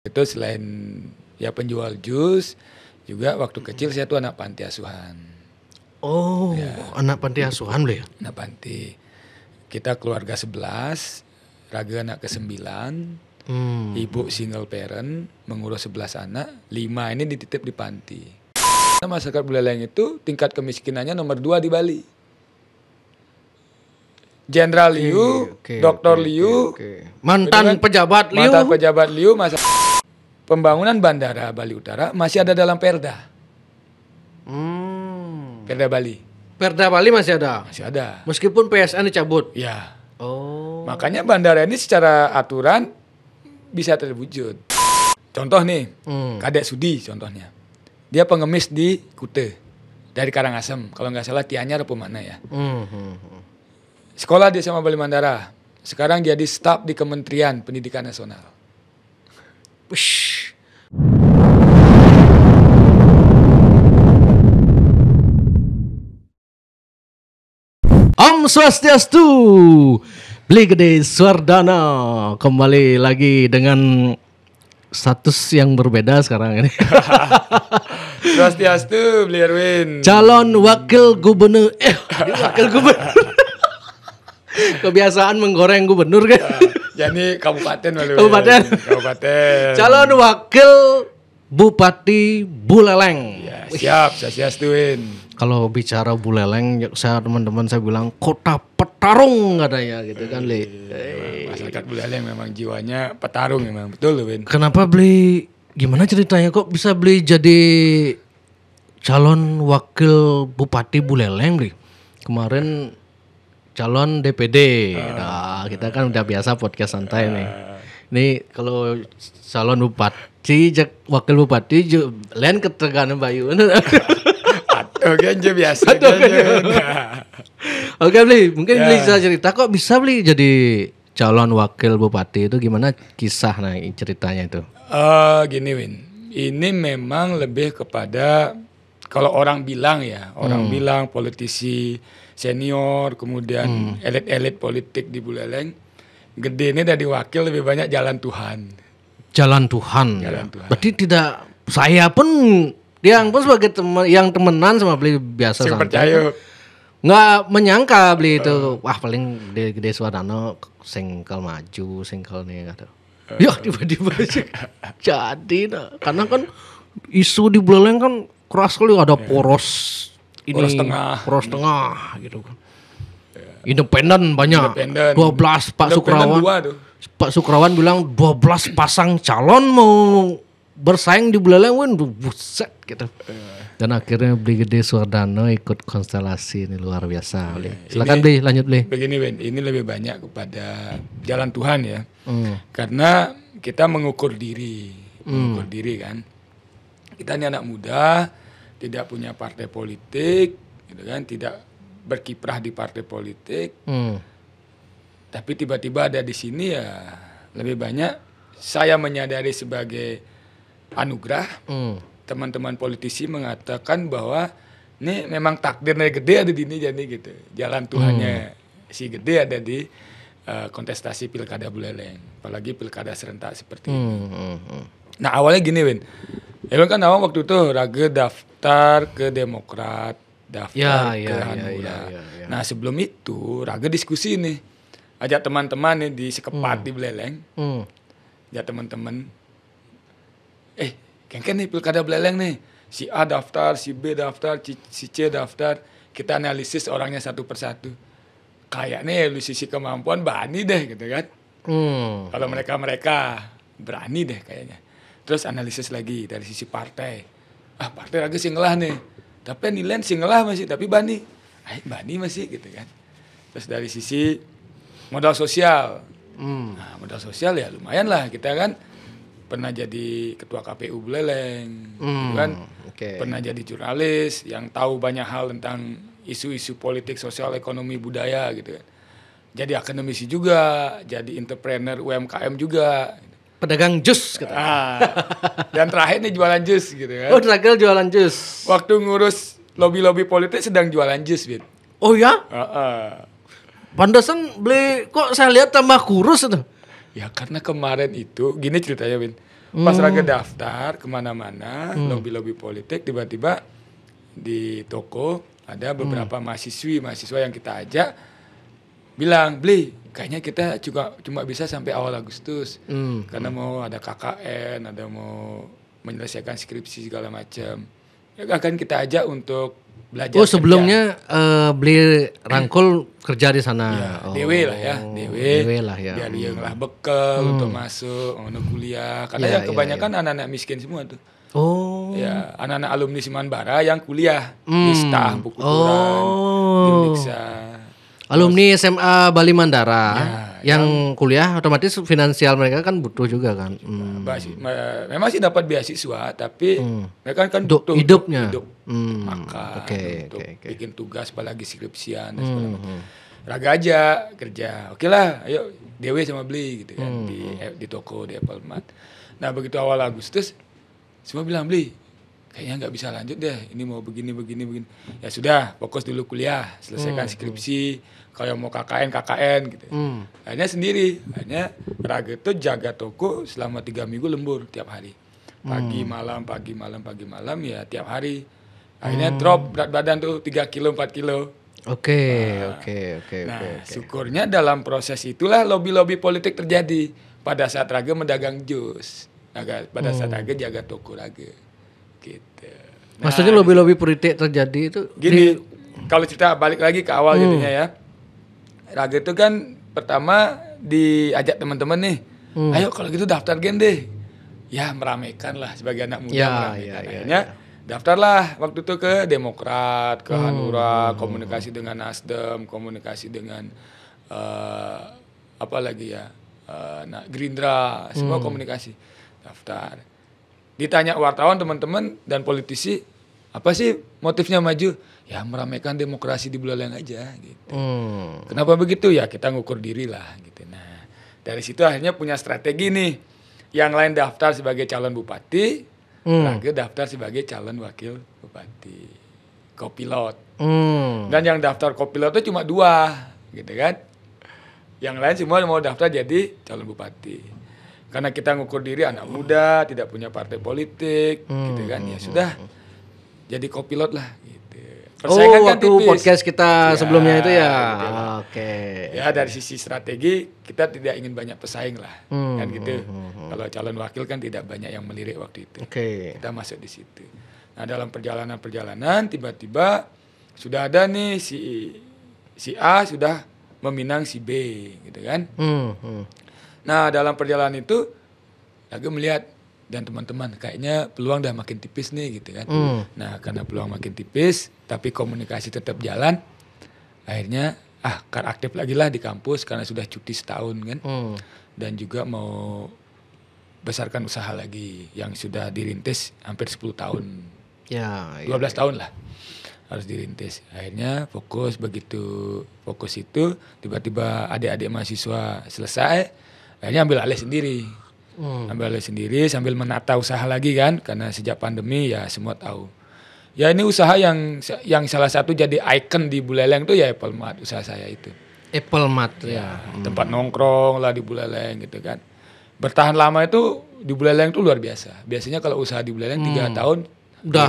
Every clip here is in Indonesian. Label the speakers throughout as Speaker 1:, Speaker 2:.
Speaker 1: Itu selain ya penjual jus, juga waktu kecil saya tuh anak panti asuhan.
Speaker 2: Oh, anak panti asuhan ya?
Speaker 1: Anak panti. Kita keluarga 11, Raga anak ke-9, ibu single parent, mengurus 11 anak, 5 ini dititip di panti. Masyarakat Buleleng itu tingkat kemiskinannya nomor 2 di Bali. Jenderal Liu, Dr. Liu,
Speaker 2: mantan pejabat Liu.
Speaker 1: Mantan pejabat Liu, pembangunan bandara Bali Utara masih ada dalam Perda. Perda Bali.
Speaker 2: Perda Bali masih ada?
Speaker 1: Masih ada.
Speaker 2: Meskipun PSN dicabut?
Speaker 1: Ya.
Speaker 2: Oh.
Speaker 1: Makanya bandara ini secara aturan bisa terwujud. Contoh nih, Kadek Sudi contohnya. Dia pengemis di Kute, dari Karangasem. Kalau nggak salah Tianyar apa mana ya. Sekolah di SMA Bali Mandara. Sekarang jadi staf di Kementerian Pendidikan Nasional.
Speaker 2: Wish. Om Swastiastu, Beli Gede Swardana kembali lagi dengan status yang berbeda sekarang ini.
Speaker 1: Swastiastu, Beli Erwin.
Speaker 2: Calon wakil gubernur, wakil gubernur. Kebiasaan menggoreng gubernur kan?
Speaker 1: Jadi kabupaten malu.
Speaker 2: Kabupaten. Calon wakil Bupati Buleleng.
Speaker 1: Ya, siap, Swastiastuin.
Speaker 2: Kalau bicara Buleleng, saya teman-teman saya bilang kota petarung katanya gitu kan, Le.
Speaker 1: Masyarakat Buleleng memang jiwanya petarung memang, betul, Win.
Speaker 2: Kenapa beli? Gimana ceritanya kok bisa beli jadi calon wakil Bupati Buleleng, Bli? Kemarin calon DPD. Nah, kita kan udah biasa podcast santai nih. Ini kalau calon bupati, wakil bupati, lain ketegangan Bayu.
Speaker 1: Oke, aja biasa.
Speaker 2: Oke, Bli, mungkin Bli bisa cerita kok bisa Bli jadi calon wakil bupati itu gimana kisah ceritanya itu?
Speaker 1: Gini, Win. Ini memang lebih kepada kalau orang bilang ya, bilang politisi senior, kemudian elit-elit politik di Buleleng, gede ini dari wakil lebih banyak jalan Tuhan. Jalan Tuhan.
Speaker 2: Berarti tidak, saya pun yang pun sebagai yang temenan sama Beli biasa santai. Percaya. Nggak menyangka Beli itu, wah paling Gede Swardana sengkel maju, sengkel nih kata. Ya tiba-tiba jadi, karena kan isu di Buleleng kan keras sekali, ada poros ini, poros tengah gitu kan. Independen banyak. 12 Pak Sukrawan. Pak Sukrawan bilang 12 pasang calon mau bersaing di Buleleng, buset gitu. Dan akhirnya Beli Gede Swardana ikut konstelasi ini luar biasa. Silakan Beli, lanjut Beli.
Speaker 1: Begini Win, ini lebih banyak kepada jalan Tuhan ya. Karena kita mengukur diri kan. Kita ini anak muda, tidak punya partai politik, gitu kan, tidak berkiprah di partai politik. Tapi tiba-tiba ada di sini ya, lebih banyak saya menyadari sebagai anugerah. Teman-teman politisi mengatakan bahwa ini memang takdirnya Gede ada di ini, jadi gitu. Jalan Tuhannya si Gede ada di kontestasi Pilkada Buleleng, apalagi pilkada serentak seperti ini. Nah awalnya gini, Win. Emang kan awal waktu itu Raga daftar ke Demokrat, daftar ke Hanura. Nah sebelum itu Raga diskusi nih, ajak teman-teman nih di Sekepat di Buleleng, ajak teman-teman, kan nih Pilkada Buleleng nih, si A daftar, si B daftar, si C daftar, kita analisis orangnya satu persatu. Kayaknya lu sisi kemampuan berani deh gitu kan. Kalau mereka berani deh kayaknya. Terus analisis lagi dari sisi partai. Partai Raga singlah nih. Tapi nilai singlah masih, tapi Bani masih gitu kan. Terus dari sisi modal sosial. Nah, modal sosial ya lumayan lah, kita kan pernah jadi ketua KPU Buleleng, gitu kan. Pernah jadi jurnalis yang tahu banyak hal tentang isu-isu politik, sosial, ekonomi, budaya gitu kan. Jadi akademisi juga, jadi entrepreneur UMKM juga.
Speaker 2: Pedagang jus gitu.
Speaker 1: Dan terakhir nih jualan jus gitu kan.
Speaker 2: Oh, terakhir jualan jus.
Speaker 1: Waktu ngurus lobby-lobby politik sedang jualan jus, Win.
Speaker 2: Oh ya? Pantesan Beli kok saya lihat tambah kurus itu.
Speaker 1: Ya karena kemarin itu, gini ceritanya, Win. Pas Raga daftar kemana-mana, lobby-lobby politik, tiba-tiba di toko ada beberapa mahasiswa yang kita ajak bilang, Bli, kayaknya kita juga cuma bisa sampai awal Agustus karena mau ada KKN, ada mau menyelesaikan skripsi segala macam. Ya akan kita ajak untuk belajar.
Speaker 2: Oh sebelumnya beli rangkul kerja di sana.
Speaker 1: Ya, dewe lah ya,
Speaker 2: dewe lah ya.
Speaker 1: Biar dia ngelah bekal untuk masuk kuliah. Karena kebanyakan anak-anak miskin semua tuh.
Speaker 2: Oh.
Speaker 1: Ya, anak-anak alumni Simanbara yang kuliah di STAH, Bukuturan, di Uniksa.
Speaker 2: Alumni SMA Bali Mandara yang kuliah otomatis finansial mereka kan butuh juga kan.
Speaker 1: Memang sih dapat beasiswa tapi mereka kan butuh
Speaker 2: hidupnya.
Speaker 1: Makan, untuk bikin tugas apalagi skripsian dan segala macam. Raga aja kerja. Oke lah, ayo Dewe sama Beli gitu kan di toko di Apple Mart. Nah, begitu awal Agustus semua bilang, Beli, kayaknya nggak bisa lanjut deh. Ini mau begini. Ya sudah, fokus dulu kuliah, selesaikan skripsi. Kalau mau KKN gitu. Akhirnya sendiri. Akhirnya Raga itu jaga toko selama 3 minggu lembur tiap hari. Pagi malam ya tiap hari. Akhirnya drop berat badan tuh 3 kilo 4 kilo.
Speaker 2: Oke.
Speaker 1: Syukurnya dalam proses itulah lobby-lobby politik terjadi pada saat Raga mendagang jus. Pada saat Raga jaga toko Raga. Gitu. Nah,
Speaker 2: maksudnya lobby-lobby politik terjadi itu
Speaker 1: gini, kalau kita balik lagi ke awal jadinya ya. Raga itu kan pertama diajak teman-teman nih. Ayo kalau gitu daftar gen deh. Ya meramaikan lah sebagai anak muda meramaikan. Akhirnya daftarlah waktu itu ke Demokrat, ke Hanura, komunikasi dengan Nasdem, komunikasi dengan apa lagi ya, Gerindra, semua komunikasi. Daftar. Ditanya wartawan teman-teman dan politisi, apa sih motifnya maju? Ya meramaikan demokrasi di Buleleng aja gitu. Kenapa begitu? Ya kita ngukur diri lah gitu. Nah dari situ akhirnya punya strategi nih. Yang lain daftar sebagai calon bupati, Raga daftar sebagai calon wakil bupati, kopilot. Dan yang daftar kopilot itu cuma 2 gitu kan. Yang lain semua mau daftar jadi calon bupati. Karena kita ngukur diri anak muda, tidak punya partai politik gitu kan. Ya sudah jadi kopilot lah gitu.
Speaker 2: Persaingan kan tipis. Podcast kita sebelumnya itu ya. Oke.
Speaker 1: Ya dari sisi strategi kita tidak ingin banyak pesaing lah, kan gitu. Kalau calon wakil kan tidak banyak yang melirik waktu itu. Kita masuk di situ. Nah dalam perjalanan tiba-tiba sudah ada nih si A sudah meminang si B, gitu kan. Nah dalam perjalanan itu Raga melihat dan teman-teman kayaknya peluang udah makin tipis nih gitu kan. Nah karena peluang makin tipis tapi komunikasi tetap jalan, akhirnya kan aktif lagi lah di kampus karena sudah cuti setahun kan. Dan juga mau besarkan usaha lagi yang sudah dirintis hampir 10 tahun. 12 tahun lah harus dirintis. Akhirnya begitu fokus itu tiba-tiba adik-adik mahasiswa selesai, akhirnya ambil alih sendiri. Sambil menata usaha lagi kan, karena sejak pandemi ya semua tahu. Ya ini usaha yang salah satu jadi ikon di Buleleng tuh ya Apple Mart, usaha saya itu.
Speaker 2: Apple Mart ya.
Speaker 1: Tempat nongkrong lah di Buleleng gitu kan. Bertahan lama itu di Buleleng tuh luar biasa. Biasanya kalau usaha di Buleleng 3 tahun
Speaker 2: udah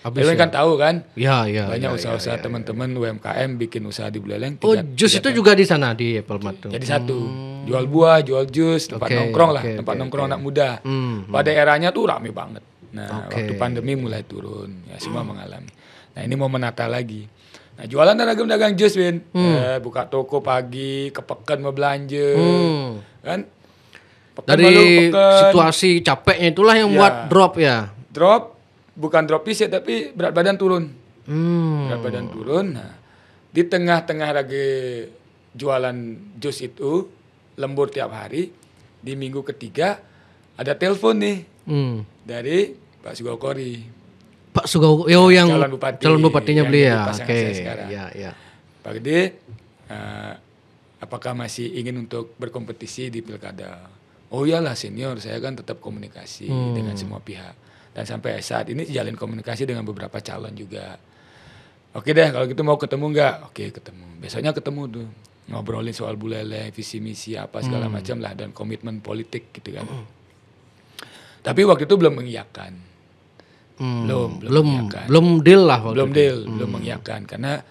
Speaker 1: habis ya. Kan tahu kan?
Speaker 2: Ya.
Speaker 1: Banyak usaha-usaha teman-teman UMKM bikin usaha di Buleleng.
Speaker 2: Jus itu juga di sana di Apple Mart tuh.
Speaker 1: Jadi satu. Jual buah, jual jus, tempat nongkrong lah, tempat nongkrong anak muda. Pada eranya tuh rame banget. Nah, waktu pandemi mulai turun, ya semua mengalami. Nah, ini mau menata lagi. Nah, jualan dagang jus, Win. Buka toko pagi, ke Peken mau belanja. Kan? Peken
Speaker 2: dari situasi capeknya itulah yang buat drop ya.
Speaker 1: Drop, bukan drop fisik tapi berat badan turun. Berat badan turun. Nah, di tengah-tengah lagi jualan jus itu, lembur tiap hari, di minggu ketiga ada telepon nih dari Pak Sugawkori.
Speaker 2: Pak Sugawkori yang calon bupatinya beliau.
Speaker 1: Ya. Pak Gede, apakah masih ingin untuk berkompetisi di pilkada? Oh iyalah senior, saya kan tetap komunikasi dengan semua pihak. Dan sampai saat ini jalin komunikasi dengan beberapa calon juga. Oke deh, kalau gitu mau ketemu nggak? Oke ketemu. Besoknya ketemu tuh. Ngobrolin soal Buleleng, visi misi apa segala macam lah dan komitmen politik gitu kan. Tapi waktu itu belum mengiyakan.
Speaker 2: Belum deal lah waktu
Speaker 1: belum
Speaker 2: itu.
Speaker 1: deal, belum mengiyakan karena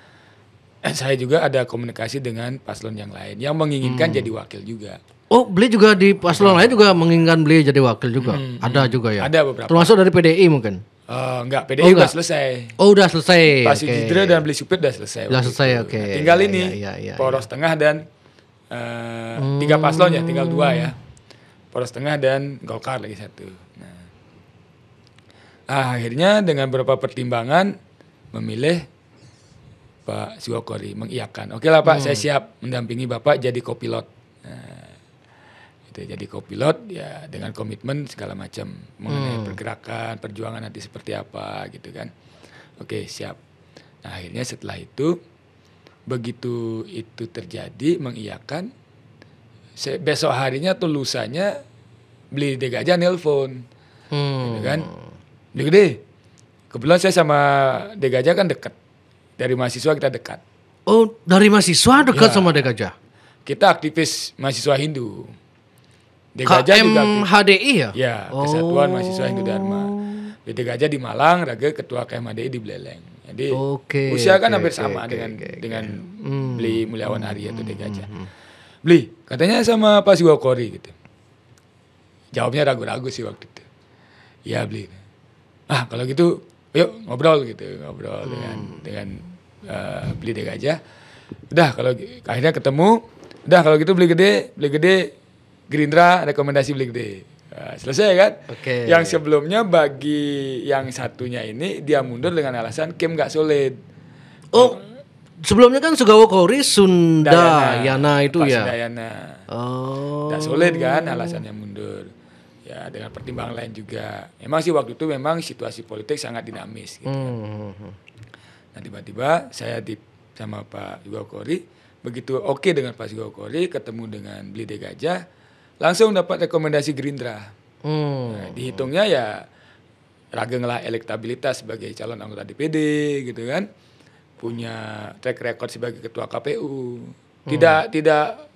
Speaker 1: saya juga ada komunikasi dengan paslon yang lain yang menginginkan jadi wakil juga.
Speaker 2: Oh, beli juga di paslon lain juga menginginkan beli jadi wakil juga. Ada juga ya.
Speaker 1: Ada beberapa.
Speaker 2: Termasuk dari PDI mungkin.
Speaker 1: Enggak, PDI udah selesai.
Speaker 2: Oh, udah selesai.
Speaker 1: Pak Sujitra dan Beli Supit udah selesai.
Speaker 2: Udah selesai, oke.
Speaker 1: Nah, tinggal ini poros tengah dan 3 paslon ya, tinggal 2 ya. Poros tengah dan Golkar lagi 1. Nah, akhirnya dengan beberapa pertimbangan memilih Pak Sugokori, mengiyakan. Oke lah Pak, saya siap mendampingi Bapak jadi kopilot. Nah, itu jadi kopilot ya dengan komitmen segala macam mengenai pergerakan, perjuangan nanti seperti apa gitu kan. Oke, siap. Nah, akhirnya setelah itu begitu itu terjadi mengiyakan, besok harinya tuh lusanya Beli Degaja nelpon. Gitu kan. Beli Gede. Kebetulan saya sama Degaja kan dekat. Dari mahasiswa kita dekat.
Speaker 2: Oh, dari mahasiswa dekat sama Degaja?
Speaker 1: Kita aktivis mahasiswa Hindu. Degaja juga
Speaker 2: KMHDI ya?
Speaker 1: Ya, Kesatuan Mahasiswa Hindu Dharma. Degaja di Malang, Raga ketua KMHDI di Beleleng. Jadi usia kan hampir sama dengan Beli Mulyawan Arya itu Degaja. Beli, katanya sama Pak Sugokori gitu. Jawabnya ragu-ragu sih waktu itu. Iya Beli. Kalau gitu yuk ngobrol dengan Beli Degaja. Udah kalau akhirnya ketemu, udah kalau gitu Beli Gede Gerindra rekomendasi Beli Gede. Nah, selesai kan? Yang sebelumnya bagi yang satunya ini dia mundur dengan alasan Kim gak solid.
Speaker 2: Oh, sebelumnya kan Sugokori Sundayana itu ya?
Speaker 1: Sundayana. Gak solid kan alasannya mundur. Ya dengan pertimbangan lain juga. Emang sih waktu itu memang situasi politik sangat dinamis gitu kan. Nah tiba-tiba saya sama Pak Sugokori, begitu oke dengan Pak Sugokori, ketemu dengan Beli Degaja, langsung dapat rekomendasi Gerindra. Nah, dihitungnya ya rageng lah elektabilitas sebagai calon anggota DPD gitu kan. Punya track record sebagai ketua KPU.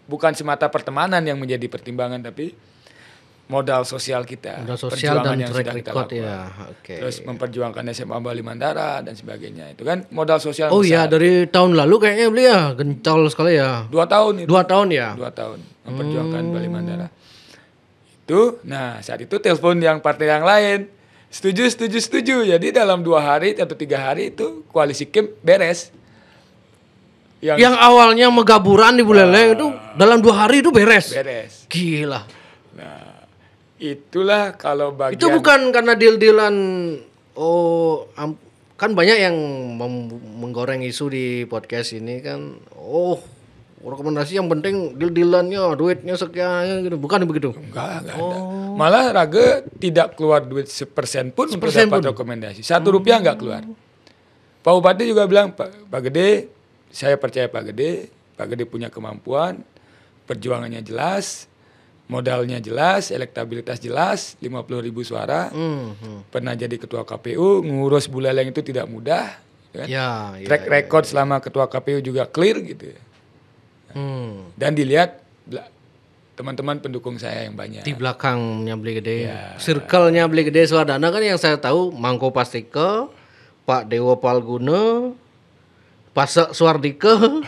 Speaker 1: Bukan semata pertemanan yang menjadi pertimbangan, tapi modal sosial kita,
Speaker 2: modal sosial dan
Speaker 1: yang
Speaker 2: track
Speaker 1: sudah kita
Speaker 2: record
Speaker 1: lakukan.
Speaker 2: ya.
Speaker 1: Terus memperjuangkan SMA Bali Mandara dan sebagainya. Itu kan modal sosial
Speaker 2: besar.
Speaker 1: Iya,
Speaker 2: dari tahun lalu kayaknya beli ya gencol sekali ya.
Speaker 1: 2 tahun itu.
Speaker 2: 2 tahun ya.
Speaker 1: 2 tahun memperjuangkan Bali Mandara. Itu, nah saat itu telepon yang partai yang lain. Setuju. Jadi dalam 2 hari atau 3 hari itu koalisi Kim beres.
Speaker 2: Yang awalnya megaburan di Buleleng itu dalam 2 hari itu beres. Gila.
Speaker 1: Nah, itulah kalau bagian
Speaker 2: itu bukan karena deal-dealan kan banyak yang menggoreng isu di podcast ini kan. Rekomendasi yang penting deal-dealannya, duitnya sekian gitu. Bukan begitu?
Speaker 1: Enggak ada. Malah Raga tidak keluar duit 1% pun untuk dapat rekomendasi. 1 rupiah enggak keluar. Pak Bupati juga bilang, Pak Gede, saya percaya Pak Gede punya kemampuan, perjuangannya jelas, modalnya jelas, elektabilitas jelas, 50.000 suara, pernah jadi ketua KPU, ngurus Buleleng itu tidak mudah, kan? Track record selama ketua KPU juga clear gitu. Dan dilihat teman-teman pendukung saya yang banyak.
Speaker 2: Di belakangnya Beli Gede, circle-nya Beli Gede Swadana kan yang saya tahu Mangko Pastike, Pak Dewo Palguna, Pak Suardike.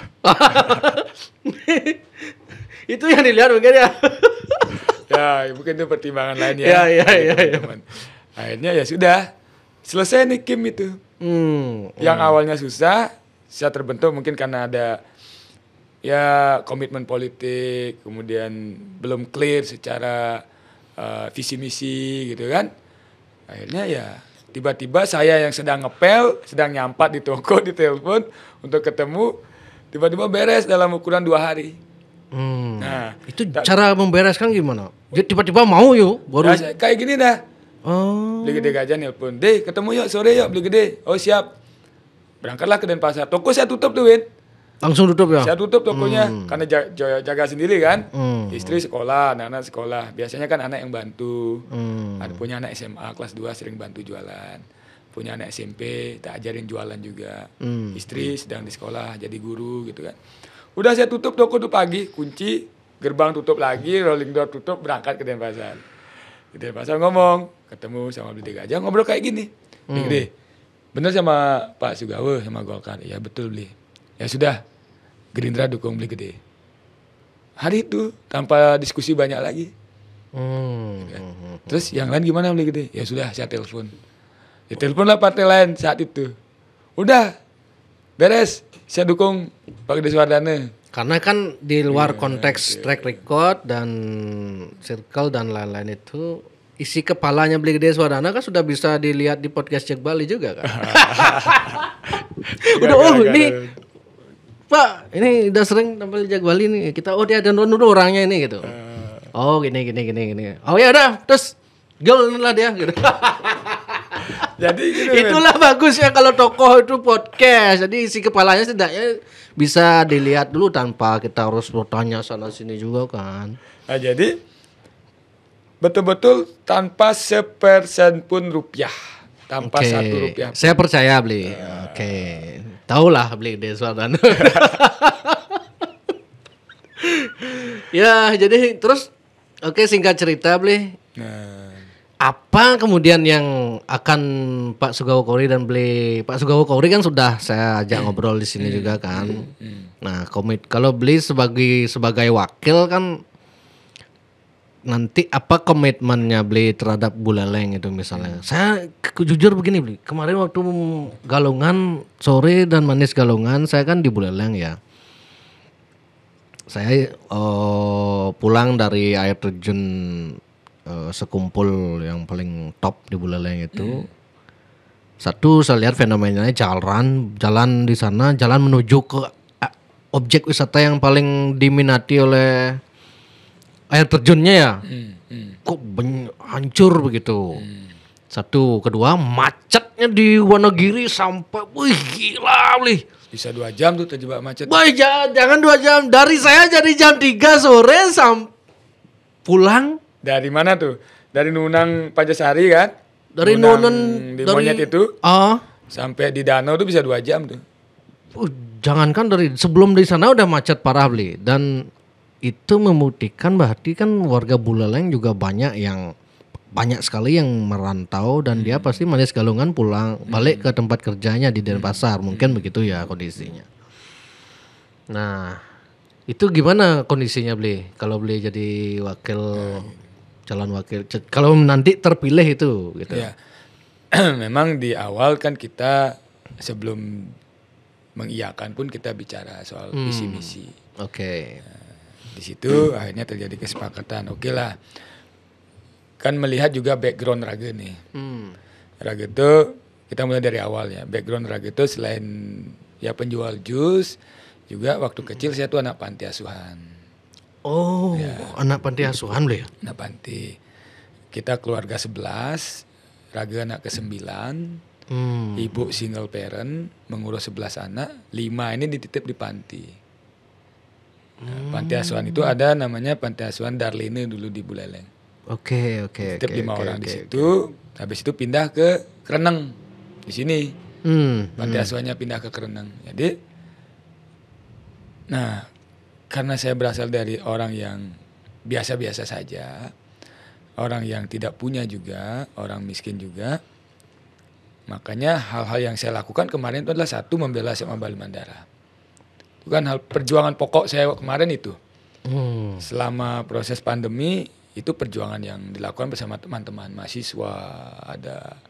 Speaker 2: Itu yang dilihat mungkin ya.
Speaker 1: Ya, mungkin itu pertimbangan lain ya.
Speaker 2: Ya.
Speaker 1: Akhirnya ya sudah selesai nih Kim itu. Yang awalnya susah, bisa terbentuk mungkin karena ada ya komitmen politik, kemudian belum clear secara visi misi gitu kan. Akhirnya ya tiba-tiba saya yang sedang ngepel, sedang nyampat di toko, ditelepon untuk ketemu, tiba-tiba beres dalam ukuran 2 hari.
Speaker 2: Nah, itu cara membereskan gimana? Dia tiba-tiba mau yuk, baru
Speaker 1: kayak gini dah. Beli Gede Gajah nelpon, ketemu yuk sore yuk Beli Gede. Oh siap. Berangkatlah ke Denpasar. Toko saya tutup tuh Win.
Speaker 2: Langsung tutup ya?
Speaker 1: Saya tutup tokonya karena jaga sendiri kan. Istri sekolah, anak-anak sekolah. Biasanya kan anak yang bantu. Ada punya anak SMA kelas 2 sering bantu jualan. Punya anak SMP tak ajarin jualan juga. Istri sedang di sekolah jadi guru gitu kan. Udah saya tutup toko tuh pagi, kunci, gerbang tutup lagi, rolling door tutup, berangkat ke Denpasar. Ke Denpasar ngomong, ketemu sama beli Gajah ngobrol kayak gini. Beli Gede, bener sama Pak Sugawa sama Golkar. Ya betul beli. Ya sudah, Gerindra dukung Beli Gede. Hari itu tanpa diskusi banyak lagi. Terus yang lain gimana Beli Gede? Ya sudah, saya telepon. Ya teleponlah partai lain saat itu. Udah, beres. Saya dukung Pak Gede Suwardana.
Speaker 2: Karena kan di luar konteks track record dan circle dan lain-lain itu, isi kepalanya Beli Gede Suwardana kan sudah bisa dilihat di podcast Jack Bali juga kan. Udah ini Pak, ini udah sering tampil Jack Bali nih. Kita dia ada dulu orangnya ini gitu. Oh gini. Oh ya udah, terus gol lah dia gitu.
Speaker 1: Jadi gitu,
Speaker 2: itulah bagusnya kalau tokoh itu podcast. Jadi isi kepalanya setidaknya bisa dilihat dulu tanpa kita harus bertanya sana sini juga kan.
Speaker 1: Nah, jadi betul-betul tanpa sepersen pun rupiah, tanpa Rp1.
Speaker 2: Saya percaya Beli. Oke. Taulah Beli Gede Suwardana. Ya, jadi terus singkat cerita Beli. Apa kemudian yang akan Pak Sugawa Kouri dan Pak Sugawa Kouri kan sudah saya ajak ngobrol di sini juga kan. Nah, kalau Beli sebagai wakil kan nanti apa komitmennya Beli terhadap Buleleng itu misalnya. Saya jujur begini Beli, kemarin waktu Galungan sore dan Manis Galungan saya kan di Buleleng ya. Saya pulang dari air terjun sekumpul yang paling top di Buleleng itu. Satu saya lihat fenomenanya jalan di sana, jalan menuju ke objek wisata yang paling diminati oleh air terjunnya ya. Kok hancur begitu. Satu, kedua macetnya di Wonogiri sampai gila Beli.
Speaker 1: Bisa 2 jam tuh terjebak macet.
Speaker 2: Jangan 2 jam. Dari saya jadi jam 3 sore sampai pulang.
Speaker 1: Dari mana tuh? Dari Nunang Pajasari kan?
Speaker 2: Dari Nunang
Speaker 1: di Monyet itu. Sampai di danau tuh bisa 2 jam tuh.
Speaker 2: Jangankan sebelum di sana udah macet parah Beli. Dan itu membuktikan berarti kan warga Buleleng juga banyak sekali yang merantau dan dia pasti Manis Galungan pulang balik ke tempat kerjanya di Denpasar. Mungkin begitu ya kondisinya. Nah, itu gimana kondisinya Beli? Kalau Beli jadi calon wakil, kalau nanti terpilih itu gitu.
Speaker 1: Ya. Memang di awal kan kita sebelum mengiyakan pun kita bicara soal visi misi. Di situ akhirnya terjadi kesepakatan. Oke lah. Kan melihat juga background Raga nih. Raga itu kita mulai dari awal ya. Background Raga itu selain ya penjual jus, juga waktu kecil saya tuh anak panti asuhan.
Speaker 2: Anak panti asuhan Beli ya?
Speaker 1: Anak panti. Kita keluarga 11, Raga anak ke-9. Ibu single parent, mengurus 11 anak, 5 ini dititip di panti. Nah, panti asuhan itu ada namanya Panti Asuhan Darlene dulu di Buleleng.
Speaker 2: Oke.
Speaker 1: Dititip 5 orang di situ, habis itu pindah ke Kereneng di sini. Panti asuhannya pindah ke Kereneng. Jadi, nah karena saya berasal dari orang yang biasa-biasa saja, orang yang tidak punya juga, orang miskin juga, makanya hal-hal yang saya lakukan kemarin itu adalah satu, membela SMA Bali Mandara. Itu kan hal perjuangan pokok saya kemarin itu. Selama proses pandemi itu perjuangan yang dilakukan bersama teman-teman mahasiswa, ada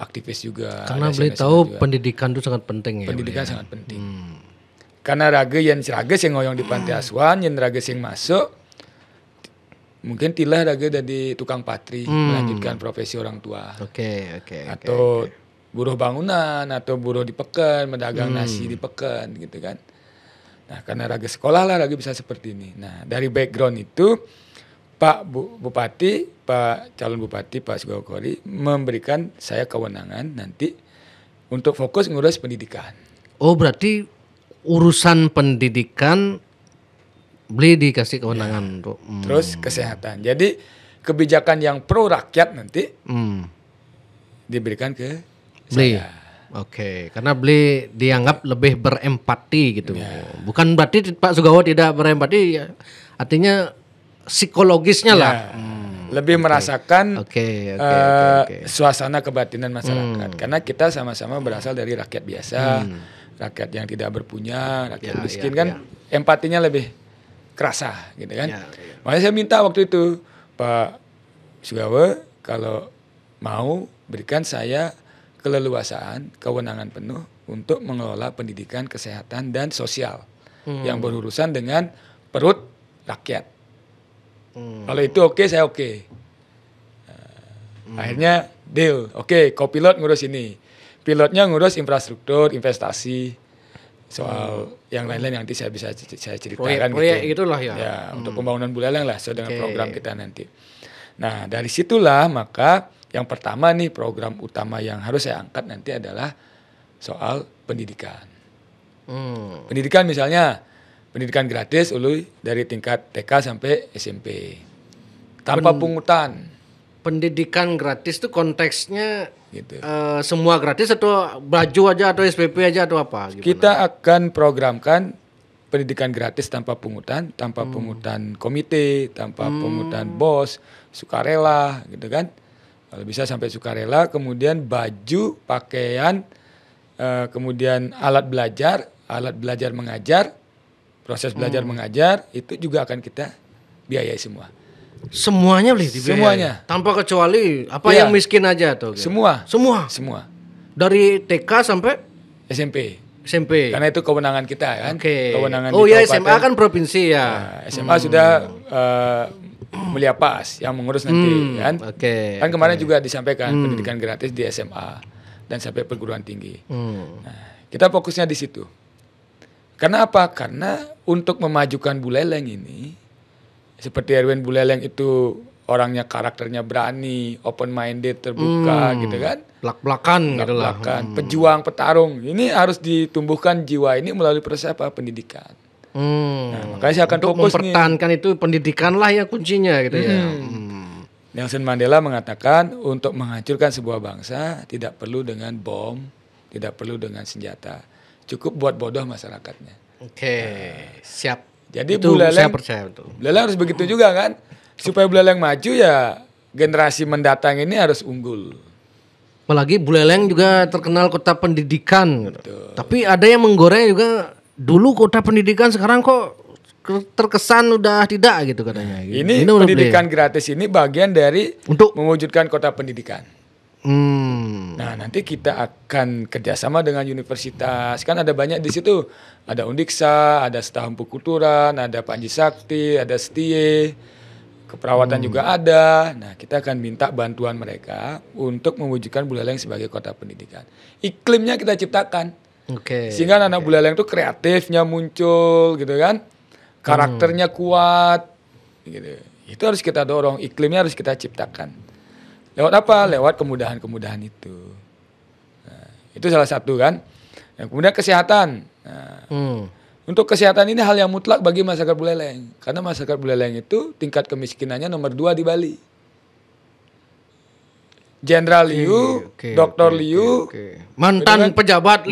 Speaker 1: aktivis juga.
Speaker 2: Karena Beli tahu juga. Pendidikan itu sangat penting ya.
Speaker 1: Pendidikan sangat penting. Karena Raga yang ngoyong di panti asuhan, yang Raga yang masuk, mungkin tilah Raga dari tukang patri, melanjutkan profesi orang tua. Atau buruh bangunan, atau buruh di peken, mendagang nasi di peken gitu kan. Nah karena Raga sekolah lah Raga bisa seperti ini. Nah dari background itu Pak Bupati, Pak calon Bupati Pak Sugawa Kouri memberikan saya kewenangan nanti untuk fokus ngurus pendidikan.
Speaker 2: Berarti urusan pendidikan Beli dikasih kewenangan untuk
Speaker 1: terus kesehatan. Jadi kebijakan yang pro rakyat nanti diberikan ke
Speaker 2: Beli.
Speaker 1: saya.
Speaker 2: Karena Beli dianggap lebih berempati gitu. Bukan berarti Pak Sugawa tidak berempati, ya. Artinya psikologisnya lah.
Speaker 1: lebih merasakan
Speaker 2: Oke.
Speaker 1: suasana kebatinan masyarakat. Karena kita sama-sama berasal dari rakyat biasa, rakyat yang tidak berpunya, rakyat miskin kan, empatinya lebih kerasa gitu kan. Makanya saya minta waktu itu Pak Sugawa kalau mau berikan saya keleluasaan, kewenangan penuh untuk mengelola pendidikan, kesehatan dan sosial yang berurusan dengan perut rakyat. Kalau itu oke, saya oke. Akhirnya deal. Oke, co-pilot ngurus ini. Pilotnya ngurus infrastruktur, investasi, soal yang lain-lain nanti saya bisa saya ceritakan.
Speaker 2: Proyek
Speaker 1: gitu.
Speaker 2: itulah ya.
Speaker 1: Ya, untuk pembangunan Buleleng lah sesuai dengan program kita nanti. Nah, dari situlah maka yang pertama nih program utama yang harus saya angkat nanti adalah soal pendidikan. Pendidikan misalnya pendidikan gratis dari tingkat TK sampai SMP tanpa pungutan.
Speaker 2: Pendidikan gratis itu konteksnya
Speaker 1: Gitu.
Speaker 2: semua gratis atau baju aja atau SPP aja atau apa? Gimana?
Speaker 1: Kita akan programkan pendidikan gratis tanpa pungutan komite, tanpa pungutan bos, sukarela gitu kan. Kalau bisa sampai sukarela, kemudian baju, pakaian, kemudian alat belajar mengajar, proses belajar mengajar itu juga akan kita biayai semua.
Speaker 2: Semuanya boleh dibiayai?
Speaker 1: Semuanya.
Speaker 2: Tanpa kecuali apa yang miskin aja tuh? Gitu?
Speaker 1: Semua.
Speaker 2: Dari TK sampai
Speaker 1: SMP.
Speaker 2: Karena
Speaker 1: itu kewenangan kita kan. Kewenangan
Speaker 2: ya SMA kan provinsi ya.
Speaker 1: Nah, SMA sudah Mulia Pas yang mengurus nanti kan. Kan kemarin juga disampaikan pendidikan gratis di SMA dan sampai perguruan tinggi. Nah, kita fokusnya di situ. Karena apa? Karena untuk memajukan Buleleng ini, seperti Erwin Buleleng itu orangnya karakternya berani, open minded, terbuka gitu kan.
Speaker 2: Belak-belakan gitu lah.
Speaker 1: Pejuang, petarung. Ini harus ditumbuhkan jiwa ini melalui proses apa? Pendidikan. Nah, makanya saya akan
Speaker 2: untuk
Speaker 1: fokus
Speaker 2: mempertahankan itu pendidikan lah ya kuncinya gitu ya.
Speaker 1: Nelson Mandela mengatakan untuk menghancurkan sebuah bangsa tidak perlu dengan bom, tidak perlu dengan senjata. Cukup buat bodoh masyarakatnya.
Speaker 2: Siap.
Speaker 1: Jadi
Speaker 2: itu
Speaker 1: Buleleng,
Speaker 2: saya percaya betul.
Speaker 1: Buleleng harus begitu juga kan. Supaya Buleleng maju ya generasi mendatang ini harus unggul.
Speaker 2: Apalagi Buleleng juga terkenal kota pendidikan. Tapi ada yang menggoreng juga dulu kota pendidikan sekarang kok terkesan udah tidak gitu katanya.
Speaker 1: Ini pendidikan gratis ini bagian dari untuk mewujudkan kota pendidikan. Nah nanti kita akan kerjasama dengan universitas, kan ada banyak di situ, ada Undiksa, ada Setahun Kulturan, ada Panji Sakti, ada STIE, keperawatan juga ada. Nah kita akan minta bantuan mereka untuk mewujudkan Buleleng sebagai kota pendidikan. Iklimnya kita ciptakan, sehingga anak Buleleng itu kreatifnya muncul, gitu kan, karakternya kuat, gitu. Itu harus kita dorong, iklimnya harus kita ciptakan. Lewat apa? Lewat kemudahan-kemudahan itu. Nah, itu salah satu kan. Yang kemudian kesehatan. Nah, untuk kesehatan ini hal yang mutlak bagi masyarakat Buleleng. Karena masyarakat Buleleng itu tingkat kemiskinannya nomor 2 di Bali. Jenderal Liu, Dr. Liu,
Speaker 2: mantan pejabat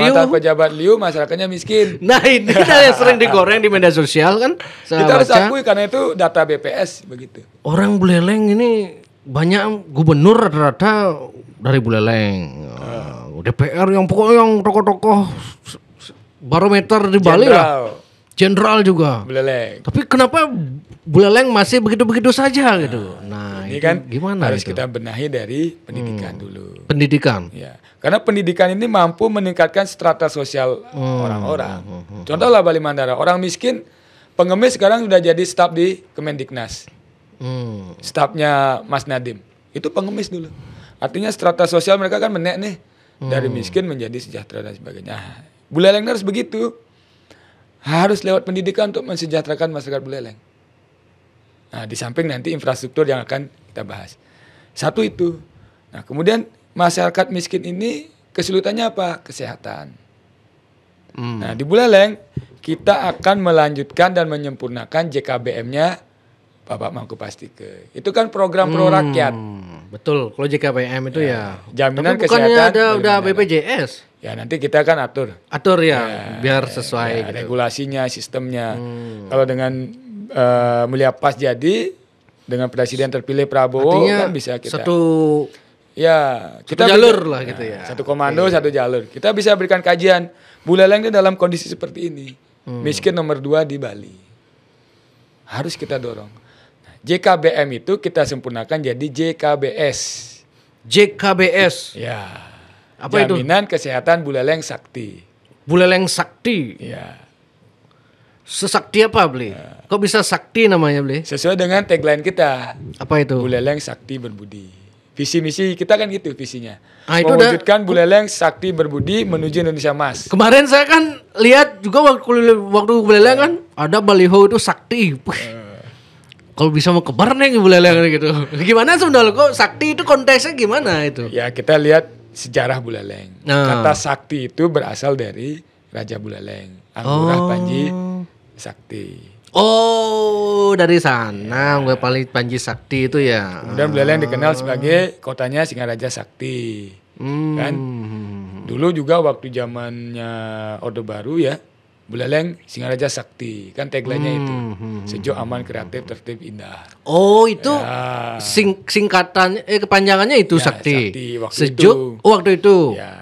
Speaker 1: Liu, masyarakatnya miskin.
Speaker 2: Nah ini yang sering digoreng di media sosial kan.
Speaker 1: Kita harus akui karena itu data BPS begitu.
Speaker 2: Orang Buleleng ini banyak gubernur rata-rata dari Buleleng, DPR yang pokoknya yang tokoh-tokoh barometer di Bali lah, jenderal juga
Speaker 1: Buleleng.
Speaker 2: Tapi kenapa Buleleng masih begitu-begitu saja gitu? Nah
Speaker 1: ini kan
Speaker 2: gimana
Speaker 1: harus
Speaker 2: itu?
Speaker 1: Kita benahi dari pendidikan dulu.
Speaker 2: Pendidikan.
Speaker 1: Ya, karena pendidikan ini mampu meningkatkan strata sosial orang-orang. Contohlah Bali Mandara, orang miskin, pengemis sekarang sudah jadi staf di Kemendiknas. Stafnya Mas Nadiem itu pengemis dulu. Artinya strata sosial mereka kan menek nih, dari miskin menjadi sejahtera dan sebagainya. Buleleng harus begitu, harus lewat pendidikan untuk mensejahterakan masyarakat Buleleng. Nah di samping nanti infrastruktur yang akan kita bahas. Satu itu. Nah kemudian masyarakat miskin ini kesulitannya apa? Kesehatan. Nah di Buleleng kita akan melanjutkan dan menyempurnakan JKBM-nya Bapak Mangku Pastike. Itu kan program pro rakyat.
Speaker 2: Betul, kalau JKBM itu ya.
Speaker 1: Jaminan
Speaker 2: tapi bukannya
Speaker 1: kesehatan.
Speaker 2: udah BPJS.
Speaker 1: Ya nanti kita kan atur.
Speaker 2: Biar sesuai gitu.
Speaker 1: Regulasinya, sistemnya. Kalau dengan Mulia Pas jadi, dengan presiden terpilih Prabowo
Speaker 2: artinya
Speaker 1: kan bisa kita
Speaker 2: kita jalur lah gitu ya.
Speaker 1: Satu komando, satu jalur. Kita bisa berikan kajian Buleleng ini dalam kondisi seperti ini. Miskin nomor 2 di Bali. Harus kita dorong. JKBM itu kita sempurnakan jadi JKBS.
Speaker 2: JKBS.
Speaker 1: Ya.
Speaker 2: Apa itu?
Speaker 1: Jaminan Kesehatan Buleleng Sakti.
Speaker 2: Buleleng Sakti.
Speaker 1: Ya.
Speaker 2: Sesakti apa, Bli? Kok bisa sakti namanya, Bli?
Speaker 1: Sesuai dengan tagline kita.
Speaker 2: Apa itu?
Speaker 1: Buleleng Sakti Berbudi. Visi misi kita kan gitu visinya.
Speaker 2: Itu
Speaker 1: mewujudkan Buleleng Sakti Berbudi menuju Indonesia Emas.
Speaker 2: Kemarin saya kan lihat juga waktu Buleleng kan ada baliho itu sakti. Kalau bisa mau kebar nih Buleleng gitu. Gimana sebenarnya kok sakti itu konteksnya gimana itu?
Speaker 1: Ya kita lihat sejarah Buleleng. Kata sakti itu berasal dari Raja Buleleng, Anggurah Panji Sakti.
Speaker 2: Oh, dari sana gue paling Panji Sakti itu ya.
Speaker 1: Kemudian Buleleng dikenal sebagai kotanya Singaraja Sakti. Kan? Dulu juga waktu zamannya Orde Baru ya, Buleleng Singaraja Sakti. Kan tagline-nya itu. Sejuk, aman, kreatif, tertib, indah.
Speaker 2: Oh, itu singkatannya kepanjangannya itu
Speaker 1: Ya,
Speaker 2: Sakti.
Speaker 1: waktu
Speaker 2: Sejuk.
Speaker 1: itu.
Speaker 2: Oh, waktu itu.
Speaker 1: Ya.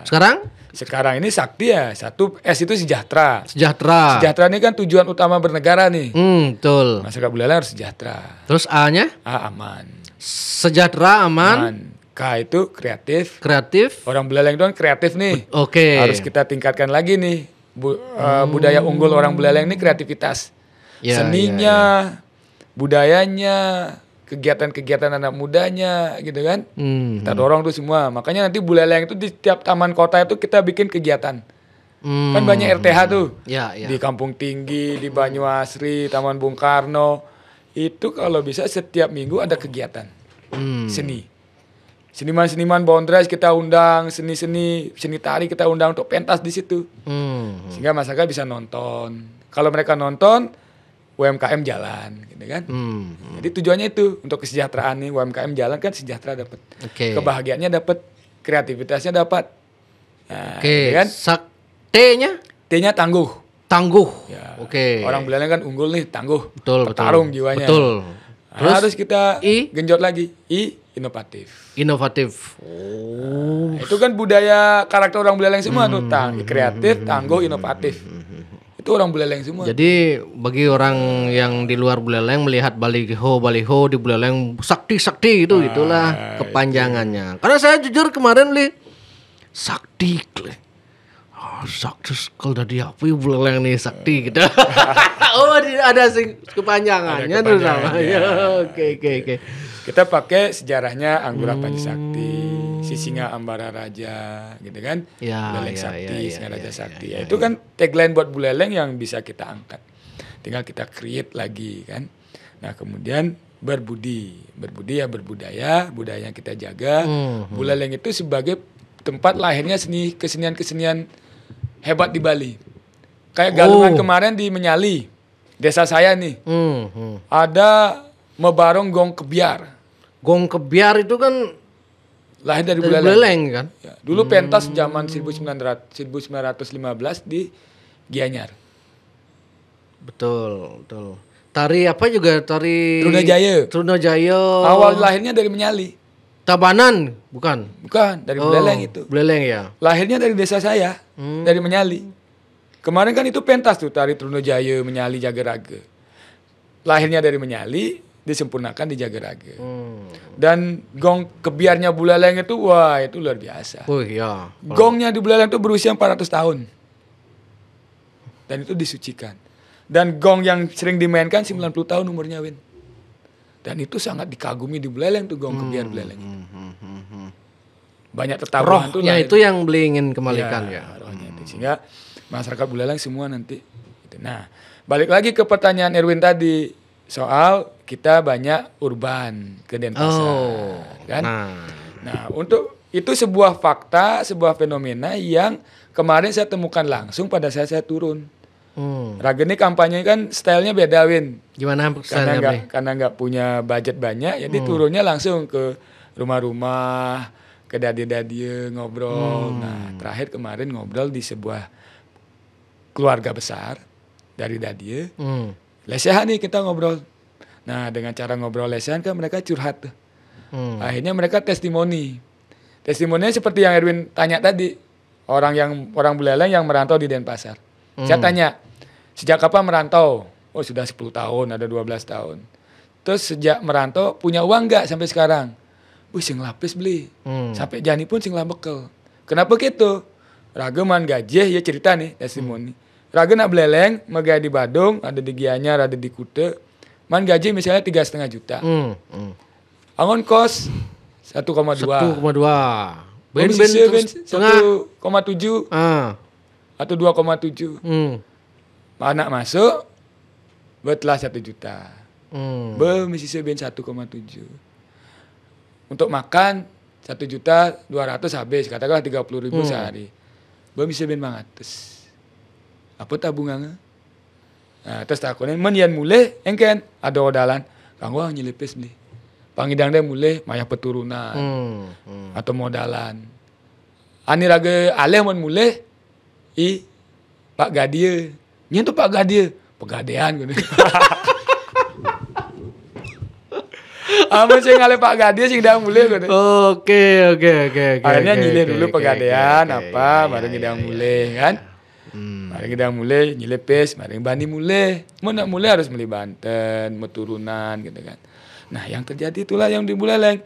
Speaker 2: Sekarang
Speaker 1: ini Sakti ya. Satu S itu sejahtera.
Speaker 2: sejahtera.
Speaker 1: Sejahtera ini kan tujuan utama bernegara nih.
Speaker 2: Betul.
Speaker 1: Masyarakat Buleleng harus sejahtera.
Speaker 2: Terus A-nya?
Speaker 1: A, aman.
Speaker 2: Sejahtera, aman.
Speaker 1: K itu kreatif.
Speaker 2: Kreatif.
Speaker 1: Orang Buleleng itu kan kreatif nih.
Speaker 2: Oke.
Speaker 1: Harus kita tingkatkan lagi nih. Budaya unggul orang Buleleng ini kreativitas.
Speaker 2: Ya,
Speaker 1: Seninya, budayanya, kegiatan-kegiatan anak mudanya gitu kan. Kita dorong tuh semua. Makanya nanti Buleleng itu di setiap taman kota itu kita bikin kegiatan. Kan banyak RTH tuh.
Speaker 2: Ya, ya.
Speaker 1: Di Kampung Tinggi, di Banyuasri, Taman Bung Karno. Itu kalau bisa setiap minggu ada kegiatan. Seni. Seniman-seniman Bondres kita undang, seni tari kita undang untuk pentas di situ. Sehingga masyarakat bisa nonton. Kalau mereka nonton, UMKM jalan, gitu kan. Jadi tujuannya itu untuk kesejahteraan nih, UMKM jalan kan sejahtera dapat. Kebahagiaannya dapat, kreativitasnya dapat. Nah, gitu kan?
Speaker 2: T-nya?
Speaker 1: T-nya tangguh.
Speaker 2: Tangguh.
Speaker 1: Ya.
Speaker 2: Oke.
Speaker 1: Orang Buleleng kan unggul nih, tangguh.
Speaker 2: Betul,
Speaker 1: Petarung jiwanya.
Speaker 2: Betul.
Speaker 1: Terus harus kita
Speaker 2: I?
Speaker 1: genjot lagi. I, inovatif.
Speaker 2: Inovatif.
Speaker 1: Nah, itu kan budaya karakter orang Buleleng semua tuh, kreatif, tangguh, inovatif. Itu orang Buleleng semua.
Speaker 2: Jadi bagi orang yang di luar Buleleng melihat baliho di Buleleng sakti itu itulah kepanjangannya. Karena saya jujur kemarin beli sakti. Sakti kalau dari apa ya Buleleng nih sakti gitu. Oh ada kepanjangannya tuh namanya. Oke.
Speaker 1: Kita pakai sejarahnya Anggurah Panji Sakti, Sisinga Ambara Raja, gitu kan? Buleleng Sakti, Singaraja Sakti. Itu kan tagline buat Buleleng yang bisa kita angkat. Tinggal kita create lagi kan. Nah kemudian berbudi ya berbudaya, budaya yang kita jaga. Buleleng itu sebagai tempat lahirnya kesenian hebat di Bali. Kayak Galungan kemarin di Menyali, desa saya nih. Ada Mebarong Gong Kebiar.
Speaker 2: Gong Kebiar itu kan
Speaker 1: lahir dari
Speaker 2: Buleleng kan?
Speaker 1: Ya, dulu pentas zaman 1915 di Gianyar.
Speaker 2: Betul. Tari apa juga tari Trunajaya.
Speaker 1: Awal lahirnya dari Menyali.
Speaker 2: Tabanan bukan
Speaker 1: dari Buleleng itu.
Speaker 2: Buleleng ya.
Speaker 1: Lahirnya dari desa saya, dari Menyali. Kemarin kan itu pentas tuh tari Trunajaya, Menyali, Jagaraga. Lahirnya dari Menyali, disempurnakan di Jagaraga. Dan gong kebiarnya Buleleng itu wah itu luar biasa.
Speaker 2: Oh iya.
Speaker 1: Gongnya di Buleleng itu berusia 400 tahun. Dan itu disucikan. Dan gong yang sering dimainkan 90 tahun umurnya, Win. Dan itu sangat dikagumi di Buleleng tuh gong kebiar Buleleng. Banyak tetabuhan tuh
Speaker 2: rohnya itu yang beli ingin kembalikan ya.
Speaker 1: Rohnya itu. Sehingga masyarakat Buleleng semua nanti. Nah, balik lagi ke pertanyaan Erwin tadi soal kita banyak urban ke Denpasar, kan? Nah, untuk itu sebuah fakta, sebuah fenomena yang kemarin saya temukan langsung pada saat saya turun. Rageni kampanye kan stylenya beda, Win.
Speaker 2: Gimana stylenya?
Speaker 1: Karena nggak punya budget banyak, jadi turunnya langsung ke rumah-rumah, ke dadi-dadi ngobrol. Nah, terakhir kemarin ngobrol di sebuah keluarga besar dari Dadie. Lesehan nih kita ngobrol. Nah dengan cara ngobrol lesehan kan mereka curhat tuh. Akhirnya mereka testimoni. Testimoninya seperti yang Erwin tanya tadi. Orang Buleleng yang merantau di Denpasar. Saya tanya, sejak kapan merantau? Oh sudah 10 tahun, ada 12 tahun. Terus sejak merantau punya uang nggak sampai sekarang? Wih sing lapis beli. Sampai jani pun sing bekel. Kenapa gitu? Raga man gajah ya cerita nih testimoni. Raga nak Buleleng, megaya di Badung, ada di Gianyar, ada di Kute. Man gaji misalnya 3,5 juta. Angon kos 1,2.
Speaker 2: 1,2.
Speaker 1: Ben 1,7 atau 2,7. Anak masuk betlah 1 juta. Misi ben 1,7. Untuk makan 1.200.000 habis, katakanlah 30.000 sehari. Misi ben 500. Apa tabungannya? Nah, terus takunin men mulai engken ada odalan. Kanggo nyelepes beli. Pangidang deh mulai mayah peturunan atau modalan. Ani raga aleh mun mulai Pak Gadia. Nya tuh Pak Gadia, pegadean gitu. Amun sing ngale Pak Gadia sing dah mulai gitu.
Speaker 2: Oke.
Speaker 1: Akhirnya nyilih dulu pegadean baru ngidang mulai kan. Mari kita mulai nyilepes, mari bani mulai. Mau nak mulai harus beli Banten, mau turunan gitu kan. Nah yang terjadi itulah yang di Buleleng.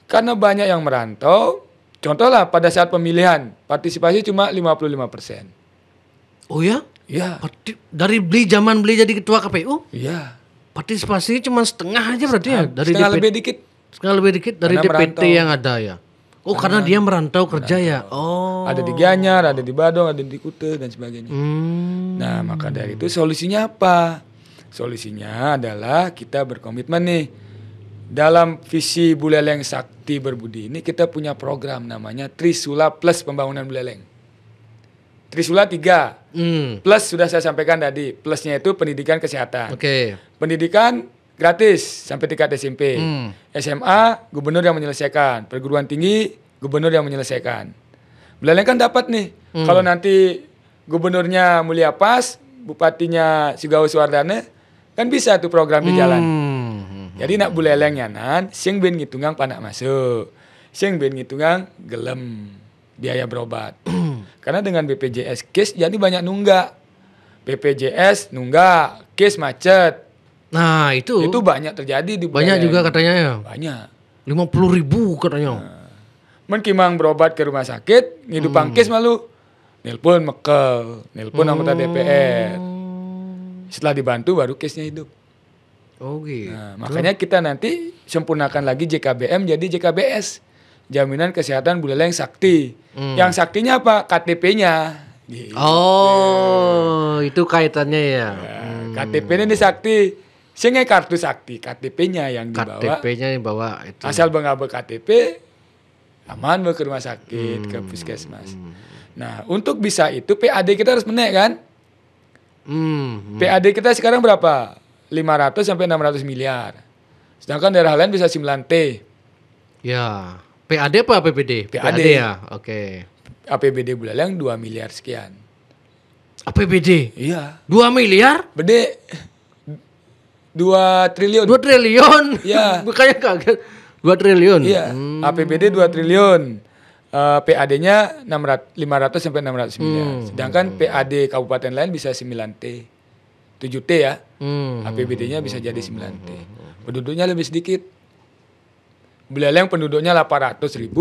Speaker 1: Karena banyak yang merantau, contohlah pada saat pemilihan, partisipasi cuma 55%.
Speaker 2: Oh ya?
Speaker 1: Iya.
Speaker 2: Dari zaman beli jadi ketua KPU?
Speaker 1: Iya.
Speaker 2: Partisipasinya cuma setengah aja berarti ya? Dari
Speaker 1: setengah lebih dikit.
Speaker 2: Setengah lebih dikit dari
Speaker 1: Karena
Speaker 2: DPT
Speaker 1: merantau.
Speaker 2: yang ada ya? Oh karena dia merantau kerja ya? Oh.
Speaker 1: Ada di Gianyar, ada di Badung, ada di Kute dan sebagainya. Nah maka dari itu solusinya apa? Solusinya adalah kita berkomitmen nih. Dalam visi Buleleng Sakti Berbudi ini kita punya program namanya Trisula Plus Pembangunan Buleleng. Trisula 3. Plus sudah saya sampaikan tadi. Plusnya itu pendidikan kesehatan.
Speaker 2: Oke.
Speaker 1: Pendidikan gratis sampai tingkat SMP. SMA gubernur yang menyelesaikan. Perguruan tinggi gubernur yang menyelesaikan. Buleleng kan dapat nih. Kalau nanti gubernurnya Mulia Pas, bupatinya Sugao Suwardana, kan bisa tuh program dijalan. Jadi nak Buleleng nyanan, sing ben ngitungang panak masuk. Sing ben ngitungang gelem biaya berobat. Karena dengan BPJS case jadi banyak nunggak. BPJS nunggak, case macet.
Speaker 2: Nah itu
Speaker 1: banyak terjadi di Buleleng.
Speaker 2: banyak juga katanya ya.
Speaker 1: Banyak.
Speaker 2: 50.000 katanya.
Speaker 1: Men kimang berobat ke rumah sakit, ngidupang case malu. Nelpon mekel, nelpon anggota DPR. Setelah dibantu baru case-nya hidup.
Speaker 2: Oh gitu.
Speaker 1: Nah, makanya kita nanti sempurnakan lagi JKBM jadi JKBS. Jaminan Kesehatan Buleleng Sakti. Yang saktinya apa? KTP-nya. Gitu.
Speaker 2: Oh, itu kaitannya ya.
Speaker 1: KTP-nya ini sakti. Sehingga kartu sakti, KTP-nya yang dibawa.
Speaker 2: KTP-nya yang bawa itu.
Speaker 1: Asal bengabe KTP, aman ke rumah sakit, ke puskesmas. Nah, untuk bisa itu PAD kita harus menaik kan? PAD kita sekarang berapa? 500 sampai 600 miliar. Sedangkan daerah lain bisa 9T.
Speaker 2: Ya. PAD apa APBD?
Speaker 1: PAD
Speaker 2: ya. Oke.
Speaker 1: APBD Buleleng 2 miliar sekian.
Speaker 2: APBD?
Speaker 1: Iya.
Speaker 2: 2 miliar?
Speaker 1: Bede 2 triliun.
Speaker 2: 2 triliun?
Speaker 1: Iya.
Speaker 2: Bukannya kaget. 2 triliun?
Speaker 1: Iya. APBD 2 triliun. PAD-nya 500 sampai 600 miliar. Sedangkan PAD kabupaten lain bisa 9T. 7T ya. APBD-nya bisa jadi 9T. Penduduknya lebih sedikit. Buleleng penduduknya 800.000,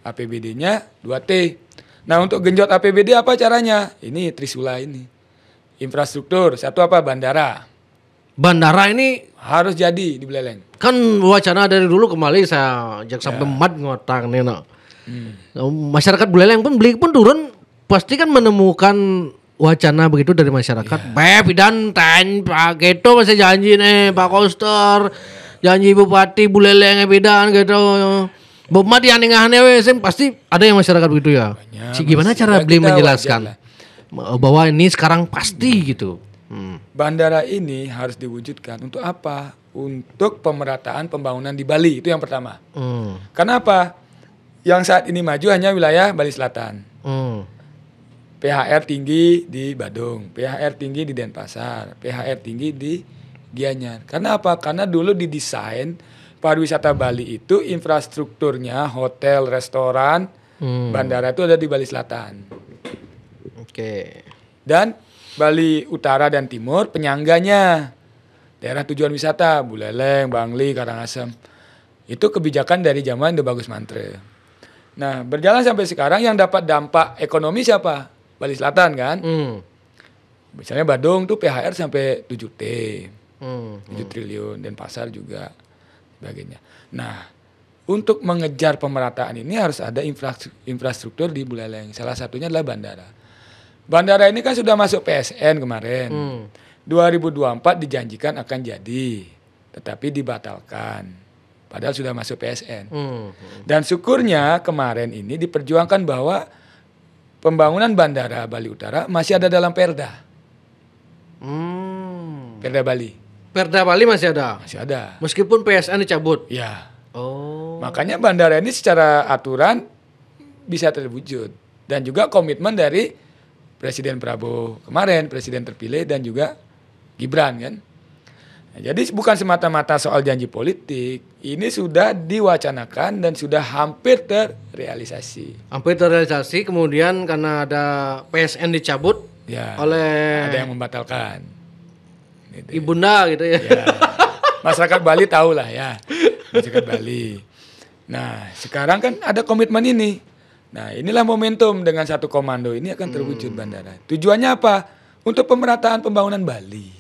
Speaker 1: APBD-nya 2T. Nah untuk genjot APBD apa caranya? Ini Trisula ini. Infrastruktur, satu apa? Bandara.
Speaker 2: Bandara ini
Speaker 1: Harus jadi di Buleleng.
Speaker 2: kan wacana dari dulu kembali saya ajak sampai mat ngotang nih no. Masyarakat Buleleng pun beli pun turun pasti kan menemukan wacana begitu dari masyarakat. Pidan tan Pak Geto masih janji nih Pak Koster. Janji Bupati Buleleng bidan gitu. Bomat yang aneh-aneh pasti ada yang masyarakat begitu ya. Gimana cara beli menjelaskan bahwa ini sekarang pasti gitu.
Speaker 1: Bandara ini harus diwujudkan untuk apa? Untuk pemerataan pembangunan di Bali, itu yang pertama. Kenapa? Yang saat ini maju hanya wilayah Bali Selatan. PHR tinggi di Badung, PHR tinggi di Denpasar, PHR tinggi di Gianyar. Karena apa? Karena dulu didesain pariwisata Bali itu infrastrukturnya hotel, restoran, bandara itu ada di Bali Selatan.
Speaker 2: Oke.
Speaker 1: Dan Bali Utara dan Timur penyangganya daerah tujuan wisata Buleleng, Bangli, Karangasem. Itu kebijakan dari zaman The Bagus Mantre. Nah, berjalan sampai sekarang yang dapat dampak ekonomi siapa? Bali Selatan kan? Misalnya Badung tuh PHR sampai 7T. 7 triliun dan pasar juga sebagainya. Nah, untuk mengejar pemerataan ini harus ada infrastruktur di Buleleng. Salah satunya adalah bandara. Bandara ini kan sudah masuk PSN kemarin. 2024 dijanjikan akan jadi, tetapi dibatalkan. Padahal sudah masuk PSN. Dan syukurnya kemarin ini diperjuangkan bahwa pembangunan bandara Bali Utara masih ada dalam Perda. Perda Bali.
Speaker 2: Perda Bali masih ada?
Speaker 1: Masih ada.
Speaker 2: Meskipun PSN dicabut?
Speaker 1: Ya.
Speaker 2: Oh.
Speaker 1: Makanya bandara ini secara aturan bisa terwujud. Dan juga komitmen dari Presiden Prabowo kemarin, Presiden terpilih dan juga Gibran kan. Nah, jadi bukan semata-mata soal janji politik, ini sudah diwacanakan dan sudah hampir terrealisasi.
Speaker 2: Hampir terrealisasi, kemudian karena ada PSN dicabut
Speaker 1: Ya,
Speaker 2: oleh
Speaker 1: ada yang membatalkan. Gitu.
Speaker 2: Ibunda gitu ya.
Speaker 1: Ya. Masyarakat Bali tahu lah ya, masyarakat Bali. Nah, sekarang kan ada komitmen ini. Nah, inilah momentum dengan satu komando ini akan terwujud bandara. Tujuannya apa? Untuk pemerataan pembangunan Bali.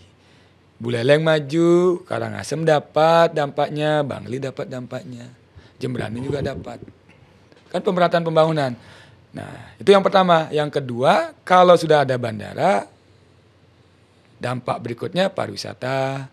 Speaker 1: Buleleng maju, Karangasem dapat dampaknya, Bangli dapat dampaknya, Jembrani juga dapat. Kan pemerataan pembangunan. Nah, itu yang pertama. Yang kedua, kalau sudah ada bandara, dampak berikutnya pariwisata,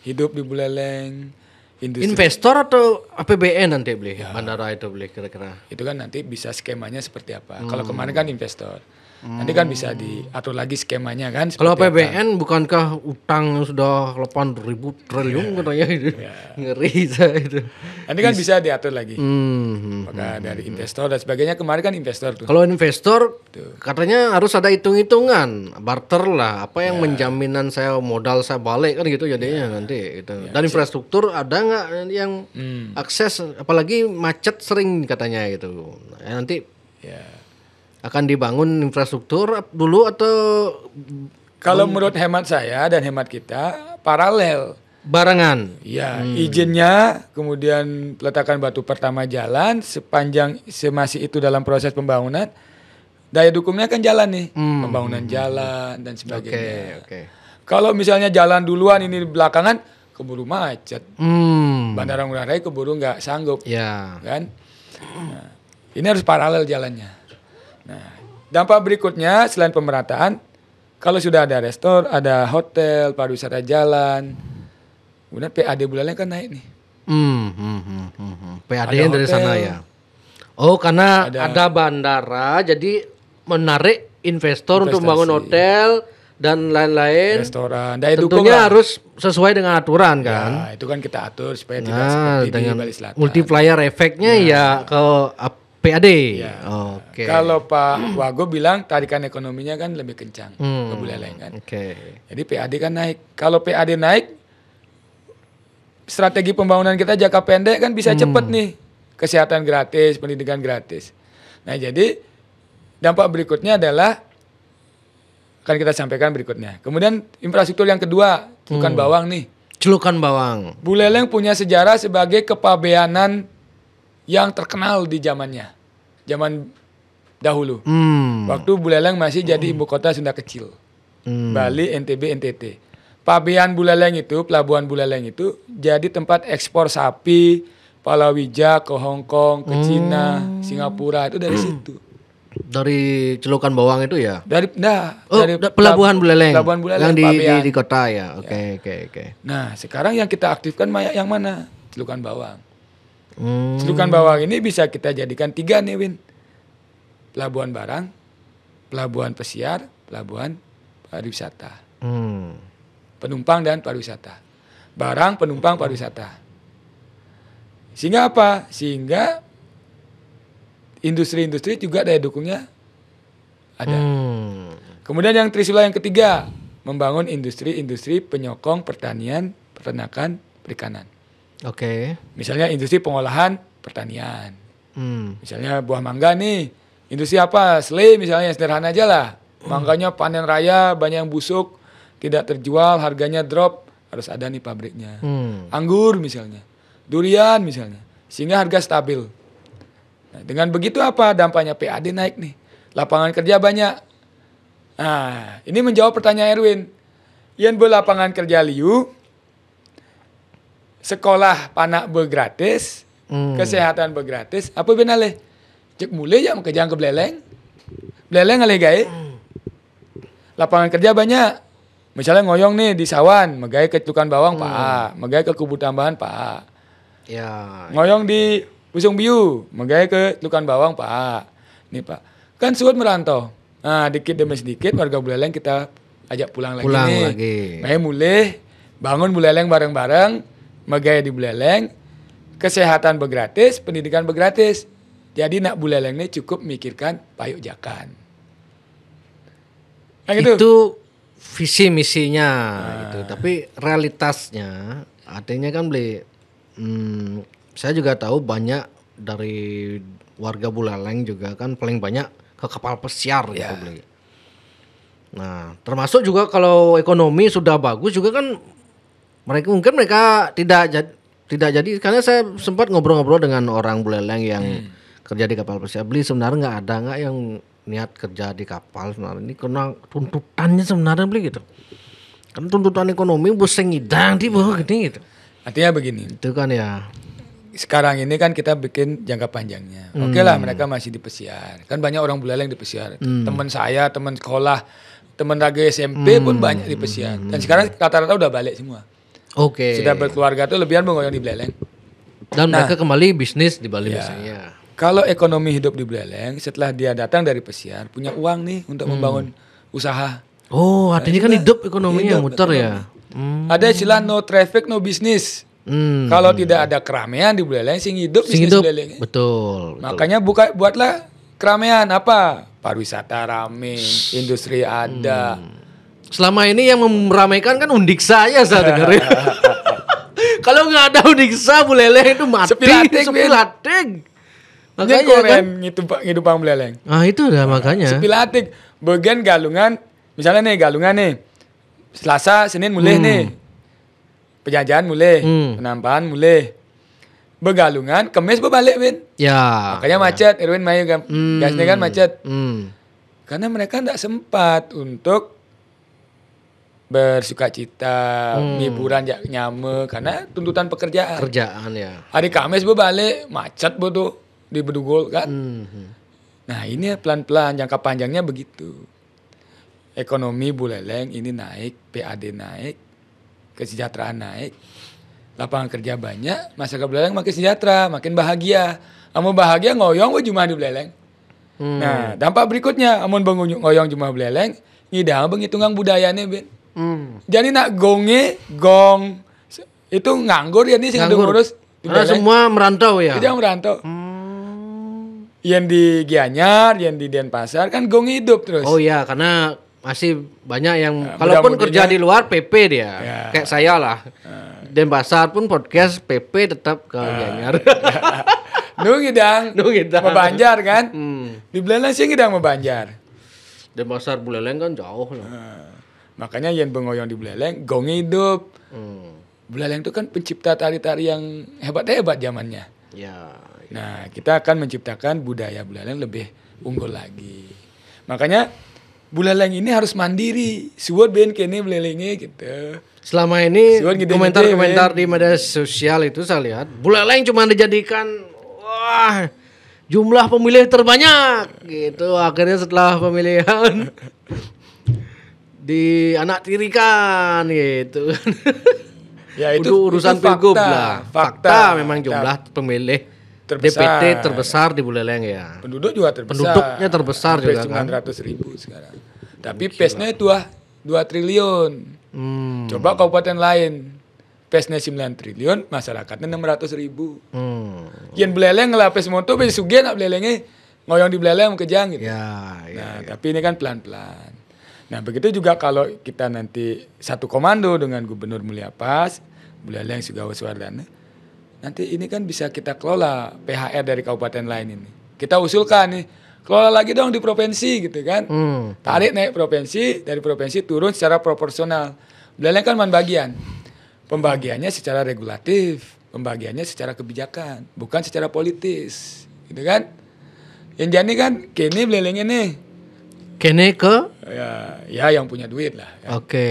Speaker 1: hidup di Buleleng, industri.
Speaker 2: Investor atau APBN nanti beli bandara itu beli kira-kira?
Speaker 1: Itu kan nanti bisa skemanya seperti apa. Kalau kemarin kan investor. Nanti kan bisa diatur lagi skemanya kan.
Speaker 2: Kalau APBN bukankah utang yang sudah 8.000 triliun katanya itu. Ngeri saya itu.
Speaker 1: Nanti kan bisa diatur lagi. Maka dari investor dan sebagainya, kemarin kan investor tuh.
Speaker 2: Kalau investor katanya harus ada hitung-hitungan, barter lah, apa yang menjaminan saya modal saya balik kan gitu jadinya nanti gitu. Dan infrastruktur ada nggak yang akses, apalagi macet sering katanya gitu. Nah, nanti akan dibangun infrastruktur dulu atau
Speaker 1: kalau menurut hemat saya dan hemat kita paralel.
Speaker 2: Barengan.
Speaker 1: Ya, izinnya, kemudian peletakan batu pertama jalan, sepanjang masih itu dalam proses pembangunan, daya dukungnya kan jalan nih, pembangunan jalan dan sebagainya.
Speaker 2: Oke.
Speaker 1: Kalau misalnya jalan duluan ini belakangan, keburu macet. Bandara Ngurah Rai keburu nggak sanggup, kan? Nah, ini harus paralel jalannya. Nah, dampak berikutnya selain pemerataan, kalau sudah ada restor, ada hotel, pariwisata jalan, kemudian PAD Buleleng kan naik nih.
Speaker 2: PAD yang dari sana ya. Oh, karena ada bandara, jadi menarik investor untuk membangun hotel dan lain-lain.
Speaker 1: Restoran, daya
Speaker 2: dukung tentunya harus sesuai dengan aturan kan.
Speaker 1: Ya, itu kan kita atur supaya tidak seperti
Speaker 2: dengan
Speaker 1: di Bali Selatan.
Speaker 2: Multiplier efeknya ya ke PAD.
Speaker 1: Ya.
Speaker 2: Oke.
Speaker 1: Kalau Pak Wagub bilang tarikan ekonominya kan lebih kencang ke Buleleng kan. Jadi PAD kan naik. Kalau PAD naik, strategi pembangunan kita jangka pendek kan bisa cepat nih. Kesehatan gratis, pendidikan gratis. Nah, jadi dampak berikutnya adalah akan kita sampaikan berikutnya. Kemudian infrastruktur yang kedua, Celukan Bawang nih.
Speaker 2: Celukan Bawang.
Speaker 1: Buleleng punya sejarah sebagai kepabeanan yang terkenal di zaman dahulu. Waktu Buleleng masih jadi ibu kota Sunda kecil. Bali, NTB, NTT. Pabean Buleleng itu, pelabuhan Buleleng itu jadi tempat ekspor sapi, palawija ke Hong Kong, ke Cina, Singapura, itu dari situ.
Speaker 2: Dari Celukan Bawang itu ya?
Speaker 1: Dari
Speaker 2: pelabuhan Buleleng.
Speaker 1: Pelabuhan Buleleng
Speaker 2: yang di kota ya. Oke.
Speaker 1: Nah, sekarang yang kita aktifkan yang mana? Celukan Bawang. Celukan Bawang ini bisa kita jadikan 3 nih, Win. Pelabuhan barang, pelabuhan pesiar, pelabuhan pariwisata. Penumpang dan pariwisata. Barang, penumpang, pariwisata. Sehingga apa? Sehingga industri-industri juga daya dukungnya ada. Kemudian yang Trisula yang ketiga, membangun industri-industri penyokong pertanian, peternakan, perikanan.
Speaker 2: Oke.
Speaker 1: Misalnya industri pengolahan pertanian. Misalnya buah mangga nih, industri apa? Selai misalnya, sederhana aja lah. Mangganya panen raya, banyak yang busuk, tidak terjual, harganya drop, harus ada nih pabriknya. Anggur misalnya, durian misalnya, sehingga harga stabil. Nah, dengan begitu apa dampaknya? PAD naik nih, lapangan kerja banyak. Nah, ini menjawab pertanyaan Erwin. Yen lapangan kerja liu, sekolah panak bergratis, kesehatan bergratis, apa benale? Cek mulai ya kerjaan ke beleleng alih gae. Lapangan kerja banyak. Misalnya ngoyong nih di Sawan, megai ke Tukan Bawang Pak, megai ke Kubu Tambahan Pak.
Speaker 2: Ya.
Speaker 1: Ngoyong di Busung Biu, megai ke Tukan Bawang Pak. Nih Pak, kan suut merantau. Nah, dikit demi sedikit warga Buleleng kita ajak pulang lagi nih. Megai mulai bangun Buleleng bareng-bareng, megai di Buleleng, kesehatan bergratis, pendidikan bergratis. Jadi nak Buleleng ini cukup mikirkan payuk jakan. Nah, gitu.
Speaker 2: Itu visi misinya gitu. Tapi realitasnya artinya kan saya juga tahu banyak dari warga Buleleng juga kan paling banyak ke kapal pesiar gitu beli. Nah, termasuk juga kalau ekonomi sudah bagus juga kan mereka tidak jadi karena saya sempat ngobrol-ngobrol dengan orang Buleleng yang kerja di kapal pesiar. Beli sebenarnya nggak yang niat kerja di kapal sebenarnya ini karena tuntutannya sebenarnya beli gitu. Kan tuntutan ekonomi bos ngidang di bawah gini gitu.
Speaker 1: Artinya begini.
Speaker 2: Itu kan ya.
Speaker 1: Sekarang ini kan kita bikin jangka panjangnya. Oke lah mereka masih di pesiar. Kan banyak orang Buleleng di pesiar. Teman saya, teman sekolah, teman raga SMP pun banyak di pesiar. Dan sekarang rata-rata udah balik semua.
Speaker 2: Oke.
Speaker 1: Sudah berkeluarga tuh lebihan mengoyong di Buleleng.
Speaker 2: Dan mereka kembali bisnis di Bali biasanya.
Speaker 1: Kalau ekonomi hidup di Buleleng setelah dia datang dari pesiar punya uang nih untuk membangun usaha.
Speaker 2: Oh, artinya kan hidup ekonominya muter ya.
Speaker 1: Ada istilah no traffic no business. Kalau tidak ada keramaian di Buleleng sing hidup bisnis Buleleng.
Speaker 2: Betul.
Speaker 1: Makanya buatlah keramaian apa? Pariwisata rame, industri ada.
Speaker 2: Selama ini yang meramaikan kan Undiksa ya saya dengar. Kalau nggak ada Undiksa Buleleng itu mati. Sepilatik.
Speaker 1: Makanya koren ngidupang Buleleng.
Speaker 2: Ah itu dah makanya.
Speaker 1: Sepilatik. Bagian galungan, misalnya nih galungan nih. Selasa, Senin mulai nih. Penjajahan mulai, penampahan mulai. Begalungan, Kemis berbalik, Win.
Speaker 2: Ya.
Speaker 1: Makanya macet, Erwin mayu kan. Gasnya kan macet. Karena mereka tidak sempat untuk bersukacita, hiburan nyame karena tuntutan pekerjaan.
Speaker 2: Kerjaan ya.
Speaker 1: Hari Kamis berbalik, macet betul di Bedugul kan. Nah, ini pelan-pelan jangka panjangnya begitu. Ekonomi Buleleng ini naik, PAD naik, kesejahteraan naik, lapangan kerja banyak, masyarakat Buleleng makin sejahtera, makin bahagia. Amun bahagia ngoyong we cuma di Buleleng. Nah, dampak berikutnya amun ngoyong cuma Buleleng, ngidang bengitungang budayanya ben. Jadi nak gong itu nganggur ya nih sing ngurus.
Speaker 2: Karena semua merantau ya.
Speaker 1: Dia merantau. Yang di Gianyar, yang di Denpasar kan gong hidup terus.
Speaker 2: Oh iya, karena masih banyak yang kalaupun kerja di luar PP dia. Kayak saya lah. Denpasar pun podcast PP tetap ke Gianyar.
Speaker 1: Ngidang. Mebanjar kan? Di Buleleng sih ngidang mebanjar.
Speaker 2: Denpasar Buleleng kan jauh lah.
Speaker 1: Makanya yang bengoyong di Buleleng gong hidup. Buleleng itu kan pencipta tari-tari yang hebat-hebat zamannya.
Speaker 2: Ya.
Speaker 1: Nah, kita akan menciptakan budaya Buleleng lebih unggul lagi. Makanya Buleleng ini harus mandiri. Suwot ben kene Bulelengnya gitu.
Speaker 2: Selama ini komentar-komentar di media sosial itu saya lihat Buleleng cuma dijadikan jumlah pemilih terbanyak gitu. Akhirnya setelah pemilihan di anak tirikan gitu.
Speaker 1: Ya itu
Speaker 2: urusan pilgub lah. Fakta memang
Speaker 1: fakta.
Speaker 2: Jumlah pemilih
Speaker 1: Terbesar.
Speaker 2: DPT terbesar di Buleleng ya.
Speaker 1: Penduduk juga terbesar.
Speaker 2: Penduduknya terbesar juga kan.
Speaker 1: 900.000 sekarang. Tapi PES-nya itu 2 triliun. Coba kabupaten lain. PES-nya 9 triliun, masyarakatnya 600.000. Yang Buleleng ngelapis motor, bisa sugih nak Bulelengnya ngoyong di Buleleng kejang gitu.
Speaker 2: Ya.
Speaker 1: Tapi ini kan pelan-pelan. Nah begitu juga kalau kita nanti satu komando dengan Gubernur Mulyapas, Buleleng Sugawes Wardana, nanti ini kan bisa kita kelola PHR dari kabupaten lain ini. Kita usulkan nih, kelola lagi dong di provinsi gitu kan. Tarik naik provinsi, dari provinsi turun secara proporsional. Buleleng kan bagian. Pembagiannya secara regulatif, pembagiannya secara kebijakan, bukan secara politis. Gitu kan. Yang jadi kan kini Buleleng ini.
Speaker 2: Kene ke?
Speaker 1: Ya yang punya duit lah. Kan.
Speaker 2: Oke.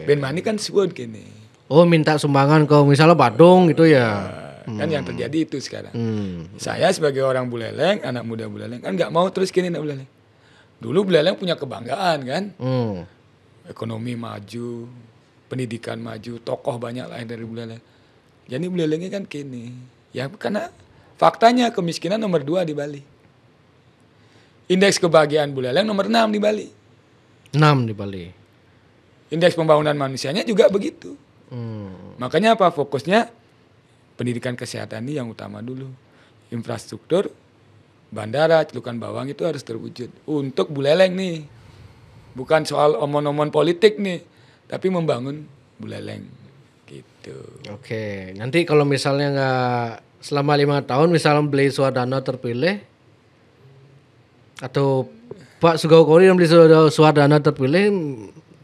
Speaker 1: Ben Mani kan sebut kini.
Speaker 2: Oh minta sumbangan ke misalnya Badung gitu ya.
Speaker 1: Kan yang terjadi itu sekarang. Saya sebagai orang Buleleng, anak muda Buleleng kan nggak mau terus kini nak Buleleng. Dulu Buleleng punya kebanggaan kan. Ekonomi maju, pendidikan maju, tokoh banyak lahir dari Buleleng. Jadi Bulelengnya kan kini. Ya karena faktanya kemiskinan nomor 2 di Bali. Indeks kebahagiaan Buleleng nomor 6 di Bali.
Speaker 2: 6 di Bali.
Speaker 1: Indeks pembangunan manusianya juga begitu. Makanya apa fokusnya? Pendidikan kesehatan ini yang utama dulu. Infrastruktur, bandara, Celukan Bawang itu harus terwujud. Untuk Buleleng nih. Bukan soal omon-omon politik nih. Tapi membangun Buleleng. Gitu.
Speaker 2: Oke. Nanti kalau misalnya nggak selama 5 tahun misalnya Blay Suardana terpilih. Atau Pak Sugawkori dan Blay Suardana terpilih.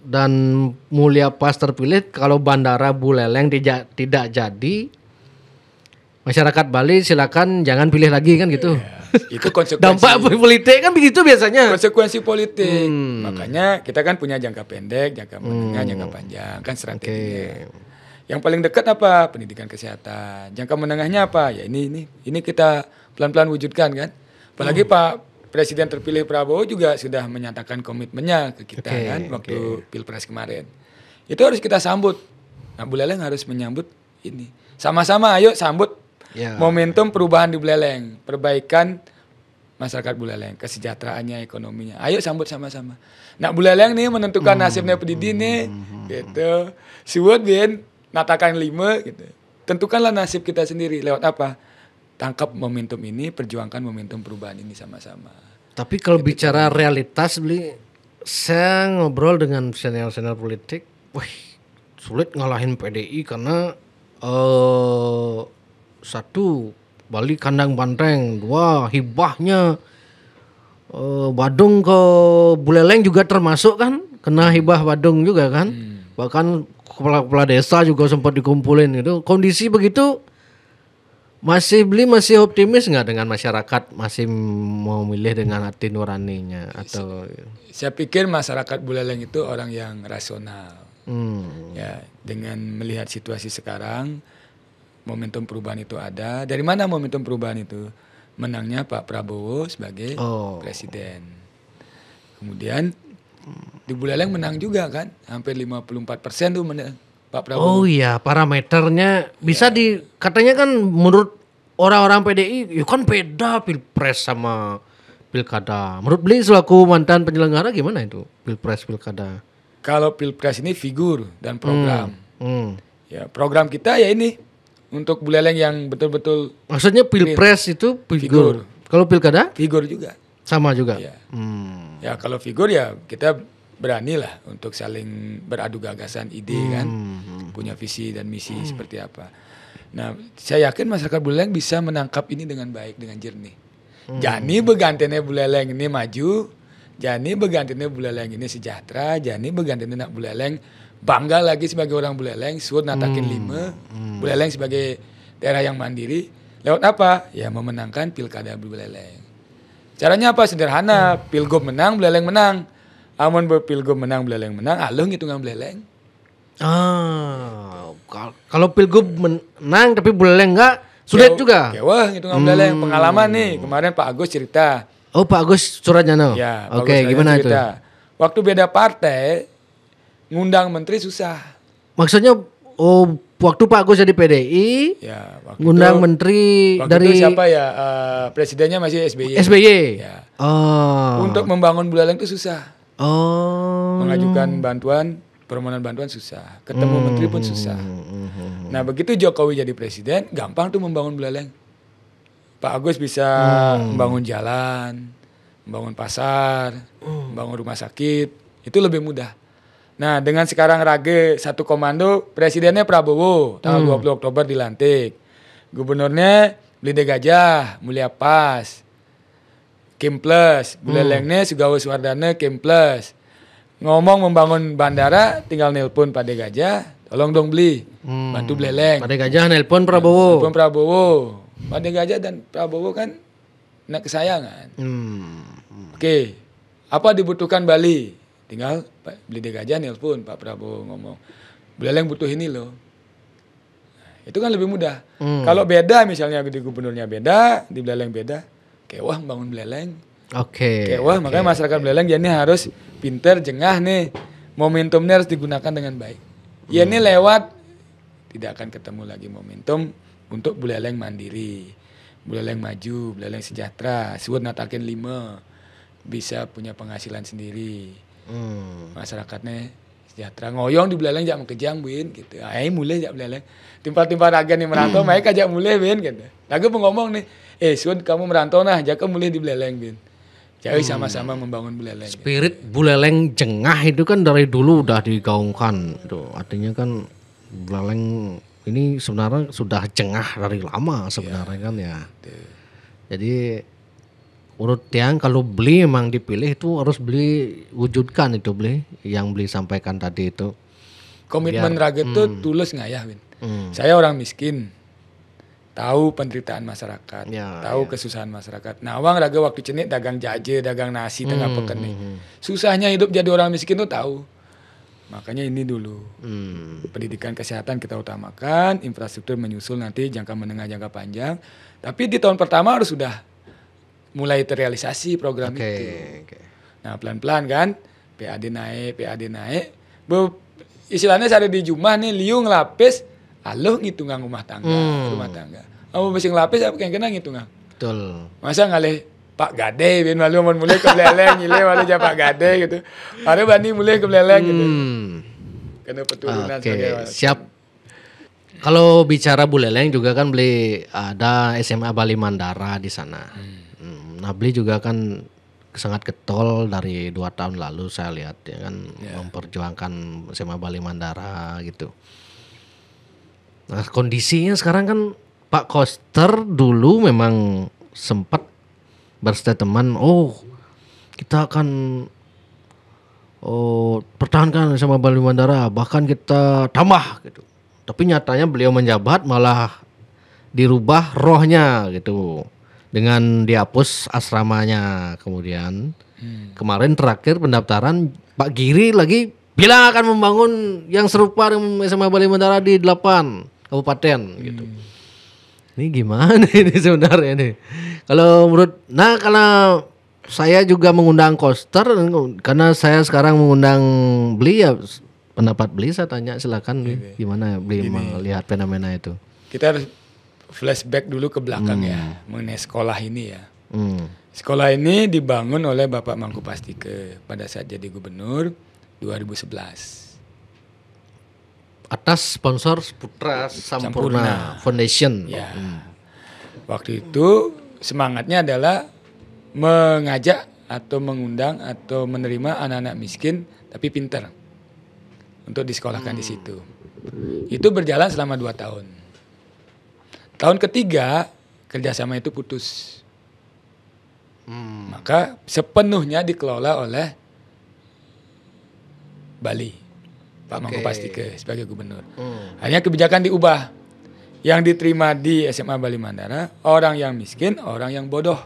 Speaker 2: Dan Mulyapas terpilih. Kalau bandara Buleleng tidak jadi. Masyarakat Bali silakan jangan pilih lagi kan gitu.
Speaker 1: Itu konsekuensi.
Speaker 2: Dampak politik kan begitu biasanya.
Speaker 1: Konsekuensi politik. Makanya kita kan punya jangka pendek, jangka menengah, jangka panjang. Kan strateginya. Yang paling dekat apa? Pendidikan kesehatan. Jangka menengahnya apa? Ya ini kita pelan-pelan wujudkan kan. Apalagi Pak Presiden terpilih Prabowo juga sudah menyatakan komitmennya ke kita kan. Waktu Pilpres kemarin. Itu harus kita sambut. Nah Buleleng harus menyambut ini. Sama-sama ayo sambut. Momentum perubahan di Buleleng, perbaikan masyarakat Buleleng, kesejahteraannya, ekonominya. Ayo sambut sama-sama. Nah Buleleng nih menentukan nasibnya pedidi nih, gitu. Siwot bin, natakan 5, gitu. Tentukanlah nasib kita sendiri lewat apa? Tangkap momentum ini, perjuangkan momentum perubahan ini sama-sama.
Speaker 2: Tapi kalau bicara realitas, saya ngobrol dengan senior-senior politik, sulit ngalahin PDI karena 1 Bali kandang banteng, 2 hibahnya Badung ke Buleleng juga termasuk kan, kena hibah Badung juga kan, bahkan kepala desa juga sempat dikumpulin itu. Kondisi begitu masih optimis nggak dengan masyarakat masih mau milih dengan hati nuraninya atau?
Speaker 1: Saya pikir masyarakat Buleleng itu orang yang rasional. Ya dengan melihat situasi sekarang. Momentum perubahan itu ada. Dari mana momentum perubahan itu? Menangnya Pak Prabowo sebagai presiden. Kemudian di Buleleng menang juga kan. Hampir 54% tuh menang Pak Prabowo.
Speaker 2: Oh iya, parameternya bisa katanya kan menurut orang-orang PDI, ya kan beda Pilpres sama Pilkada. Menurut Blay selaku mantan penyelenggara gimana itu Pilpres Pilkada?
Speaker 1: Kalau Pilpres ini figur dan program. Ya, program kita ya ini. Untuk Buleleng yang betul-betul.
Speaker 2: Maksudnya Pilpres itu figur. Kalau Pilkada?
Speaker 1: Figur juga.
Speaker 2: Sama juga?
Speaker 1: Ya. Ya kalau figur ya kita beranilah untuk saling beradu gagasan ide kan. Punya visi dan misi seperti apa. Nah saya yakin masyarakat Buleleng bisa menangkap ini dengan baik, dengan jernih. Jani begantene Buleleng ini maju. Jani begantene Buleleng ini sejahtera. Jani begantene nak Buleleng bangga lagi sebagai orang Buleleng, suut natakin 5, Buleleng sebagai daerah yang mandiri, lewat apa? Ya memenangkan Pilkada Buleleng. Caranya apa? Sederhana, Pilgub menang, Buleleng menang. Amun Pilgub menang, Buleleng menang, alung hitungan Buleleng.
Speaker 2: Kalau Pilgub menang tapi Buleleng enggak, sulit juga.
Speaker 1: Wah, hitungan Buleleng. Pengalaman nih, kemarin Pak Agus cerita.
Speaker 2: Oh Pak Agus Suradjano?
Speaker 1: Ya,
Speaker 2: Oke, gimana cerita.
Speaker 1: Itu? Waktu beda partai, ngundang menteri susah.
Speaker 2: Maksudnya waktu Pak Agus jadi PDI, ngundang menteri dari
Speaker 1: itu siapa ya? Presidennya masih SBY. Ya. Untuk membangun Buleleng itu susah. Mengajukan bantuan, permohonan bantuan susah. Ketemu menteri pun susah. Nah begitu Jokowi jadi presiden, gampang tuh membangun Buleleng. Pak Agus bisa membangun jalan, membangun pasar, membangun rumah sakit. Itu lebih mudah. Nah, dengan sekarang Rage satu komando, presidennya Prabowo, tanggal 20 Oktober dilantik. Gubernurnya Blide Gajah, Mulia Pas, Kim Plus, Bulelengnya Sugawa Suwardana, Kim Plus. Ngomong membangun bandara, tinggal nelpon Pak De Gajah, tolong dong beli, bantu Buleleng.
Speaker 2: Pak De Gajah nelpon Prabowo.
Speaker 1: Nelpon Prabowo. Pak De Gajah dan Prabowo kan anak kesayangan. Oke, apa dibutuhkan Bali? Tinggal Pak Blide Gajah nelpon Pak Prabowo ngomong, Buleleng butuh ini loh. Nah, itu kan lebih mudah. Kalau beda misalnya di gubernurnya beda, di Buleleng beda, kewah bangun Buleleng. Kewah, makanya masyarakat Buleleng jadi harus pinter, jengah nih. Momentumnya harus digunakan dengan baik. Ya ini lewat, tidak akan ketemu lagi momentum untuk Buleleng mandiri. Buleleng maju, Buleleng sejahtera, suwun natakin 5, bisa punya penghasilan sendiri. Masyarakatnya sejahtera. Ngoyong di Buleleng jak kejang bin gitu. Ai mulai jak Buleleng. Timpa-timpa raga nih merantau, mereka jak mulai bin gitu. Lagu pengomong nih, suwun kamu merantau nah, jak mulai di Buleleng bin. Jadi sama-sama membangun Buleleng.
Speaker 2: Spirit Buleleng jengah itu kan dari dulu udah digaungkan. Itu artinya kan Buleleng ini sebenarnya sudah jengah dari lama sebenarnya kan ya. Jadi urut yang kalau beli memang dipilih itu harus beli wujudkan itu beli yang beli sampaikan tadi itu.
Speaker 1: Komitmen Rage itu tulus ngayah Win. Saya orang miskin, tahu penderitaan masyarakat, tahu kesusahan masyarakat. Nah, awang Rage waktu cenik dagang jaje, dagang nasi tengah pekan nih. Susahnya hidup jadi orang miskin tuh tahu. Makanya ini dulu. Pendidikan kesehatan kita utamakan, infrastruktur menyusul nanti jangka menengah, jangka panjang. Tapi di tahun pertama harus sudah mulai terrealisasi program itu. Nah, pelan-pelan kan, PAD naik. Istilahnya saya di Jumah nih, liu ngelapis, aloh ngitungan rumah tangga. Kamu mesti ngelapis apa yang kena ngitungan? Betul. Masa ngalih Pak Gade, bin malu mulai ke Buleleng, nyile malu aja Pak Gade gitu. Ada bani mulai ke Buleleng gitu. Kena peturunan
Speaker 2: siap. Kalau bicara Buleleng juga kan beli ada SMA Bali Mandara di sana. Nah, beli juga kan sangat getol dari 2 tahun lalu saya lihat ya kan memperjuangkan SMA Bali Mandara gitu. Nah, kondisinya sekarang kan Pak Koster dulu memang sempat berstatement, kita akan pertahankan SMA Bali Mandara, bahkan kita tambah gitu. Tapi nyatanya beliau menjabat malah dirubah rohnya gitu. Dengan dihapus asramanya kemudian. Kemarin terakhir pendaftaran Pak Giri lagi bilang akan membangun yang serupa dengan SMA Bali Mandara di 8 kabupaten gitu. Ini gimana ini sebenarnya nih? Kalau karena saya juga mengundang Koster karena saya sekarang mengundang beli ya pendapat beli saya tanya silakan gimana beli melihat fenomena itu.
Speaker 1: Kita harus flashback dulu ke belakang ya mengenai sekolah ini ya. Sekolah ini dibangun oleh Bapak Mangku Pastike pada saat jadi gubernur 2011.
Speaker 2: Atas sponsor Putra Sampurna Foundation.
Speaker 1: Ya. Waktu itu semangatnya adalah mengajak atau mengundang atau menerima anak-anak miskin tapi pintar untuk disekolahkan di situ. Itu berjalan selama 2 tahun. Tahun ketiga kerjasama itu putus. Maka sepenuhnya dikelola oleh Bali, Pak Mangku Pastike sebagai gubernur. Hanya kebijakan diubah. Yang diterima di SMA Bali Mandara orang yang miskin, orang yang bodoh.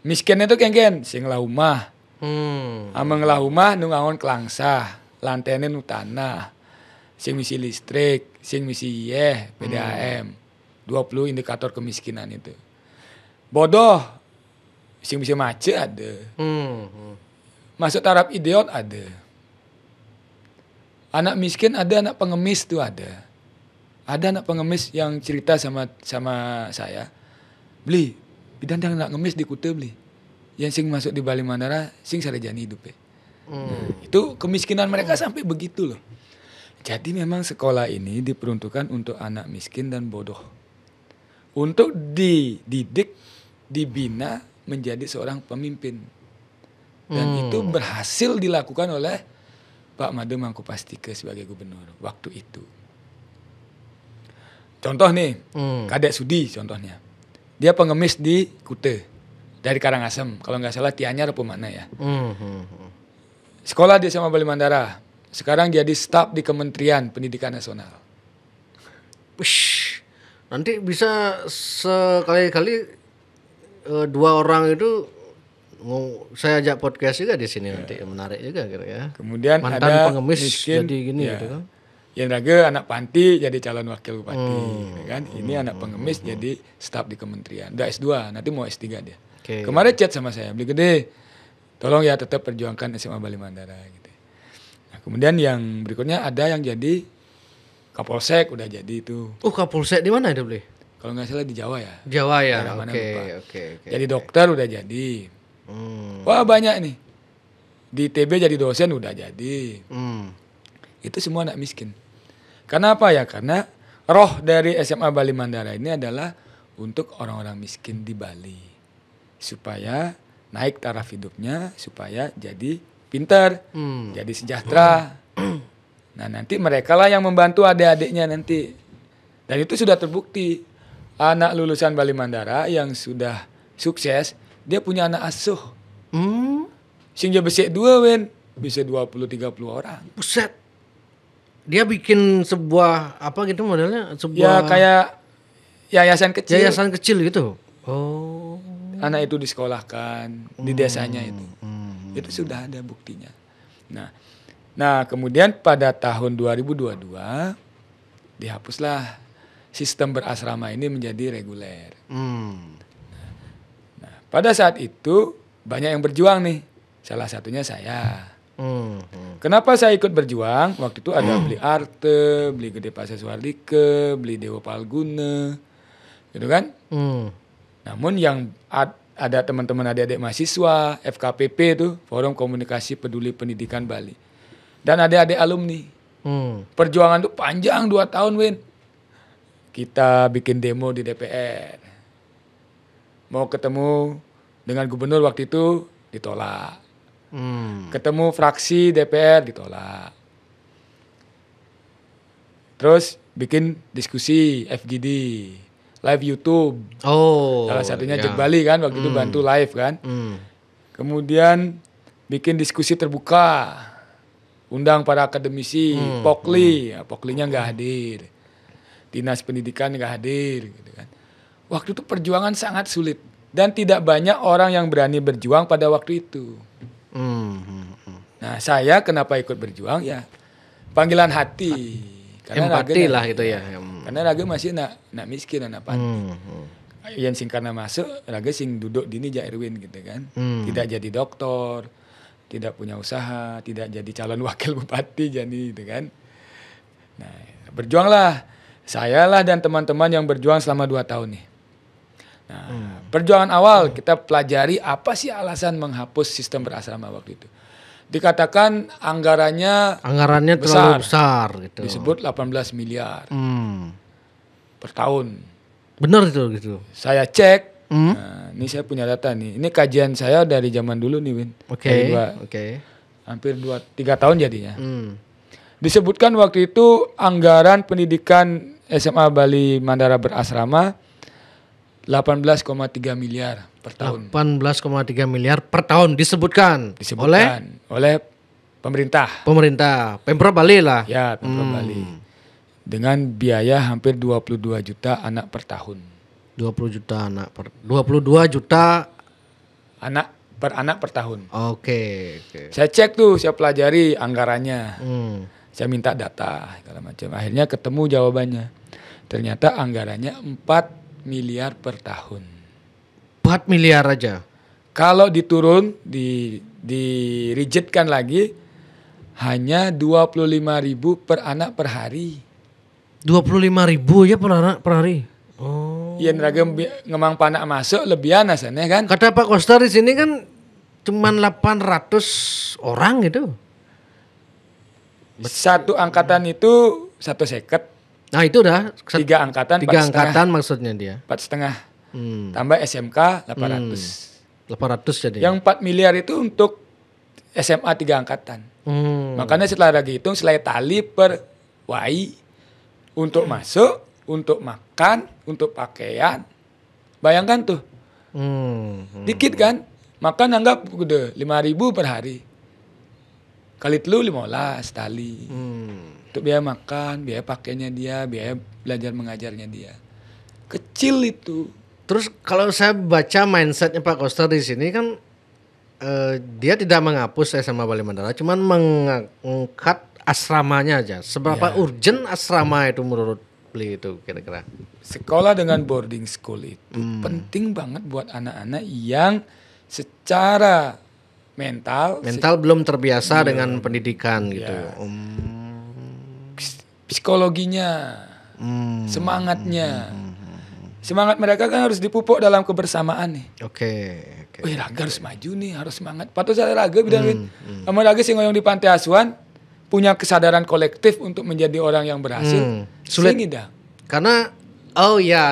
Speaker 1: Miskinnya itu kengken, sing laumah. Ameng laumah nungangon kelangsah, lantene nu tanah. Sing misi listrik, sing misi PDAM. 20 indikator kemiskinan itu. Bodoh, sing bisa macet ada. Masuk taraf idiot ada. Anak miskin ada, anak pengemis tuh ada. Ada anak pengemis yang cerita sama saya. Beli, bidan yang anak ngemis di Kute beli. Yang sing masuk di Bali Mandara, sing sarjana hidup ya. Itu kemiskinan mereka sampai begitu loh. Jadi memang sekolah ini diperuntukkan untuk anak miskin dan bodoh. Untuk dididik, dibina menjadi seorang pemimpin. Dan itu berhasil dilakukan oleh Pak Made Mangkupastike sebagai gubernur waktu itu. Contoh nih, Kadek Sudi contohnya. Dia pengemis di Kute dari Karangasem. Kalau nggak salah Tianyar apa mana ya. Sekolah di SMA Bali Mandara. Sekarang jadi staf di Kementerian Pendidikan Nasional.
Speaker 2: Wish, nanti bisa sekali-kali 2 orang itu saya ajak podcast juga di sini nanti, menarik juga kira ya.
Speaker 1: Kemudian
Speaker 2: mantan
Speaker 1: ada
Speaker 2: pengemis
Speaker 1: miskin,
Speaker 2: jadi gini gitu kan.
Speaker 1: Yang raga anak panti jadi calon wakil bupati, gitu kan. Ini anak pengemis jadi staf di kementerian. Udah S2, nanti mau S3 dia.
Speaker 2: Okay.
Speaker 1: Kemarin chat sama saya, beli gede, tolong ya tetap perjuangkan SMA Bali Mandara gitu. Nah, kemudian yang berikutnya ada yang jadi Kapolsek, udah jadi itu.
Speaker 2: Kapolsek di mana itu beli?
Speaker 1: Kalau nggak salah di Jawa ya.
Speaker 2: Jawa ya. Oke.
Speaker 1: Jadi dokter udah jadi. Wah banyak nih. Di TB jadi dosen udah jadi. Itu semua anak miskin. Karena apa ya? Karena roh dari SMA Bali Mandara ini adalah untuk orang-orang miskin di Bali. Supaya naik taraf hidupnya, supaya jadi pintar, jadi sejahtera. Nah nanti mereka lah yang membantu adik-adiknya nanti. Dan itu sudah terbukti. Anak lulusan Bali Mandara yang sudah sukses, dia punya anak asuh. Sing dia besek 2 wen, bisa 20-30 orang.
Speaker 2: Buset. Dia bikin sebuah apa gitu modelnya, sebuah
Speaker 1: Ya kayak yayasan kecil.
Speaker 2: Yayasan kecil gitu. Oh.
Speaker 1: Anak itu disekolahkan di desanya itu. Itu sudah ada buktinya. Nah, kemudian pada tahun 2022 dihapuslah sistem berasrama ini menjadi reguler. Nah, pada saat itu banyak yang berjuang nih. Salah satunya saya. Kenapa saya ikut berjuang? Waktu itu ada beli Arte, beli Gede Pasar Suardike, beli Dewa Palguna, gitu kan? Namun yang ada teman-teman adik-adik mahasiswa, FKPP itu, Forum Komunikasi Peduli Pendidikan Bali. Dan adik-adik alumni. Perjuangan itu panjang 2 tahun, Win. Kita bikin demo di DPR. Mau ketemu dengan gubernur waktu itu, ditolak. Ketemu fraksi DPR, ditolak. Terus bikin diskusi FGD, live YouTube. Salah satunya Jek Bali kan, waktu itu bantu live kan. Kemudian bikin diskusi terbuka. Undang para akademisi, Pokli, Poklinya nggak hadir. Dinas Pendidikan nggak hadir gitu kan. Waktu itu perjuangan sangat sulit dan tidak banyak orang yang berani berjuang pada waktu itu. Nah, saya kenapa ikut berjuang ya? Panggilan hati. Karena
Speaker 2: empati lah gitu ya.
Speaker 1: Karena Raga masih nak miskin, anak panti. Yang sing karena masuk, Raga sing duduk dini Ja Erwin gitu kan. Tidak jadi dokter, tidak punya usaha, tidak jadi calon wakil bupati jadi gitu kan. Nah, berjuanglah. Saya lah dan teman-teman yang berjuang selama 2 tahun nih. Nah, perjuangan awal kita pelajari apa sih alasan menghapus sistem berasrama waktu itu. Dikatakan anggarannya
Speaker 2: terlalu besar gitu.
Speaker 1: Disebut 18 miliar per tahun.
Speaker 2: Benar itu gitu.
Speaker 1: Saya cek. Nah, ini saya punya data nih. Ini kajian saya dari zaman dulu nih, Win.
Speaker 2: Oke.
Speaker 1: Hampir 2-3 tahun jadinya. Disebutkan waktu itu anggaran pendidikan SMA Bali Mandara berasrama 18,3 miliar per tahun.
Speaker 2: 18,3 miliar per tahun disebutkan
Speaker 1: oleh pemerintah.
Speaker 2: Pemprov Bali lah.
Speaker 1: Ya, Pemprov Bali. Dengan biaya hampir 22 juta anak per tahun.
Speaker 2: 22 juta
Speaker 1: anak per tahun.
Speaker 2: Oke.
Speaker 1: Saya cek tuh, saya pelajari anggarannya. Saya minta data segala macam. Akhirnya ketemu jawabannya. Ternyata anggarannya 4 miliar per tahun.
Speaker 2: 4 miliar aja.
Speaker 1: Kalau diturun, dirigidkan lagi, hanya 25.000 per anak per hari.
Speaker 2: 25.000 ya per anak per hari.
Speaker 1: Iya, ragam ngemang panak masuk lebihan asalnya kan.
Speaker 2: Kata Pak Koster di sini kan cuman 800 orang gitu.
Speaker 1: Satu angkatan itu 1 seket.
Speaker 2: Nah itu udah
Speaker 1: 3 angkatan,
Speaker 2: 3 angkatan maksudnya dia.
Speaker 1: 4,5. Tambah SMK 800.
Speaker 2: 800 jadi.
Speaker 1: Yang 4 miliar itu untuk SMA 3 angkatan. Makanya setelah lagi hitung selai tali per wai untuk masuk, untuk makan, untuk pakaian. Bayangkan tuh. Dikit kan? Makan anggap udah 5.000 per hari. Kali telu 15 tali. Untuk biaya makan, biaya pakainya dia, biaya belajar mengajarnya dia. Kecil itu.
Speaker 2: Terus kalau saya baca mindsetnya Pak Koster di sini kan dia tidak menghapus SMA Bali Mandara, cuman mengangkat asramanya aja. Seberapa urgent asrama itu menurut beliau itu kira-kira?
Speaker 1: Sekolah dengan boarding school itu penting banget buat anak-anak yang secara mental
Speaker 2: belum terbiasa dengan pendidikan gitu.
Speaker 1: Psikologinya, semangatnya. Semangat mereka kan harus dipupuk dalam kebersamaan nih.
Speaker 2: Oke.
Speaker 1: Wih, Raga harus maju nih, harus semangat. Patut saya Raga bilang, sama Raga sing ngoyong di panti asuhan punya kesadaran kolektif untuk menjadi orang yang berhasil.
Speaker 2: Sulit.
Speaker 1: Dah.
Speaker 2: Karena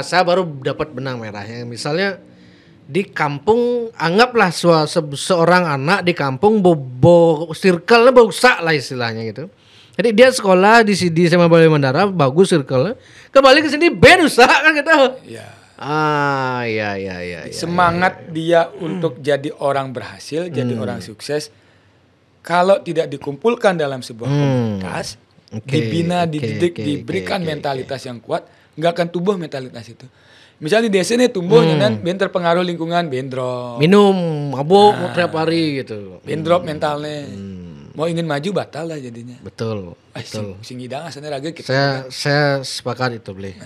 Speaker 2: saya baru dapat benang merahnya. Misalnya di kampung, anggaplah seorang anak di kampung bobo circle bosak lah istilahnya gitu. Jadi dia sekolah di SMA Bali Mandara, bagus circle. Kembali ke sini rusak kan gitu.
Speaker 1: Iya.
Speaker 2: Iya.
Speaker 1: Semangat dia untuk jadi orang berhasil, jadi orang sukses. Kalau tidak dikumpulkan dalam sebuah komunitas, dibina, dididik, diberikan mentalitas yang kuat, nggak akan tumbuh mentalitas itu. Misalnya di desa ini tumbuh, dan terpengaruh lingkungan, bendrop.
Speaker 2: Minum, mabuk tiap hari gitu.
Speaker 1: Bendrop mentalnya. Mau ingin maju batal lah jadinya.
Speaker 2: Betul.
Speaker 1: Sing idang asalnya Raga kita.
Speaker 2: Saya sepakat itu beli.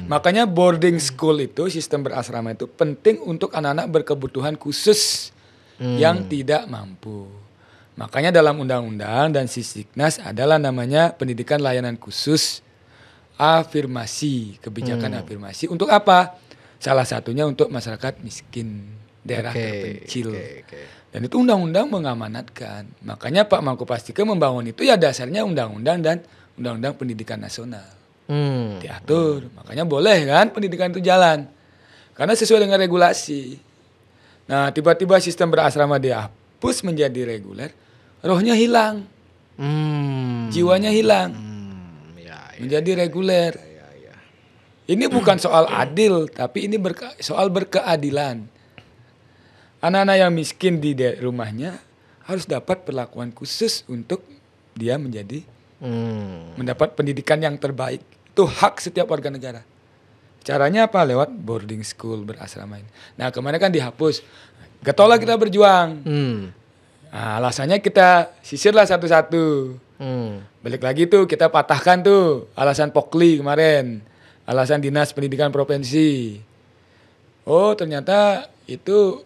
Speaker 1: Makanya boarding school itu, sistem berasrama itu penting untuk anak-anak berkebutuhan khusus yang tidak mampu. Makanya dalam undang-undang dan Sisdiknas adalah namanya pendidikan layanan khusus afirmasi, kebijakan afirmasi. Untuk apa? Salah satunya untuk masyarakat miskin, daerah terpencil. Dan itu undang-undang mengamanatkan. Makanya Pak Mangku Pastika membangun itu ya dasarnya undang-undang dan undang-undang pendidikan nasional. Diatur. Makanya boleh kan pendidikan itu jalan. Karena sesuai dengan regulasi. Nah, tiba-tiba sistem berasrama dihapus menjadi reguler, rohnya hilang. Jiwanya hilang. Menjadi reguler. Ini bukan soal adil, tapi ini soal berkeadilan. Anak-anak yang miskin di rumahnya harus dapat perlakuan khusus untuk dia menjadi mendapat pendidikan yang terbaik. Itu hak setiap warga negara. Caranya apa? Lewat boarding school berasrama ini. Nah, kemarin kan dihapus. Getolah kita berjuang. Nah, alasannya kita sisirlah satu-satu. Balik lagi tuh kita patahkan tuh alasan Pokli kemarin. Alasan Dinas Pendidikan Provinsi. Oh, ternyata itu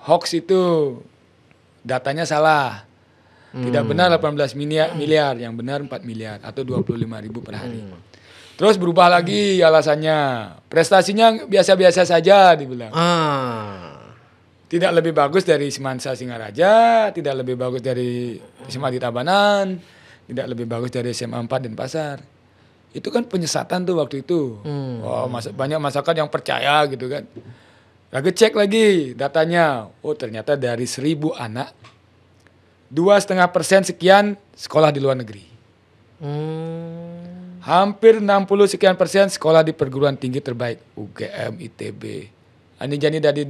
Speaker 1: hoax itu, datanya salah. Tidak benar 18 miliar, yang benar 4 miliar atau 25.000 per hari. Terus berubah lagi alasannya. Prestasinya biasa-biasa saja dibilang. Tidak lebih bagus dari Semansa Singaraja, tidak lebih bagus dari SMA di Tabanan, tidak lebih bagus dari SMA 4 Denpasar. Itu kan penyesatan tuh waktu itu. Banyak masyarakat yang percaya gitu kan. Lagi cek lagi datanya. Oh, ternyata dari 1.000 anak 2,5% sekian sekolah di luar negeri. Hampir 60 sekian persen sekolah di perguruan tinggi terbaik, UGM, ITB. Ini jadi dari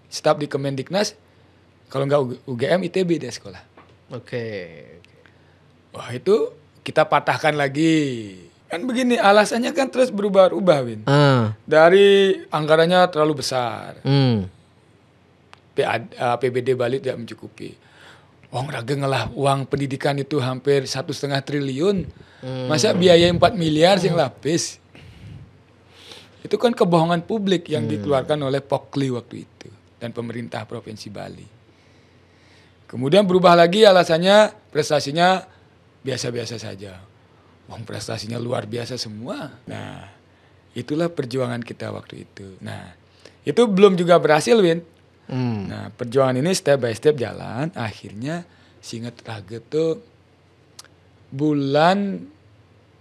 Speaker 1: staf di Kemendiknas, kalau nggak UGM, ITB dia sekolah. Wah, itu kita patahkan lagi. Kan begini, alasannya kan terus berubah-ubah, Win. Dari anggarannya terlalu besar. APBD Bali tidak mencukupi. Raga ngelah uang pendidikan itu hampir 1,5 triliun. Masa biaya 4 miliar sih lapis. Itu kan kebohongan publik yang dikeluarkan oleh Pokli waktu itu. Dan pemerintah Provinsi Bali. Kemudian berubah lagi alasannya prestasinya biasa-biasa saja. Prestasinya luar biasa semua. Nah, itulah perjuangan kita waktu itu. Nah, itu belum juga berhasil, Win. Nah, perjuangan ini step by step jalan. Akhirnya, seingat Raga tuh bulan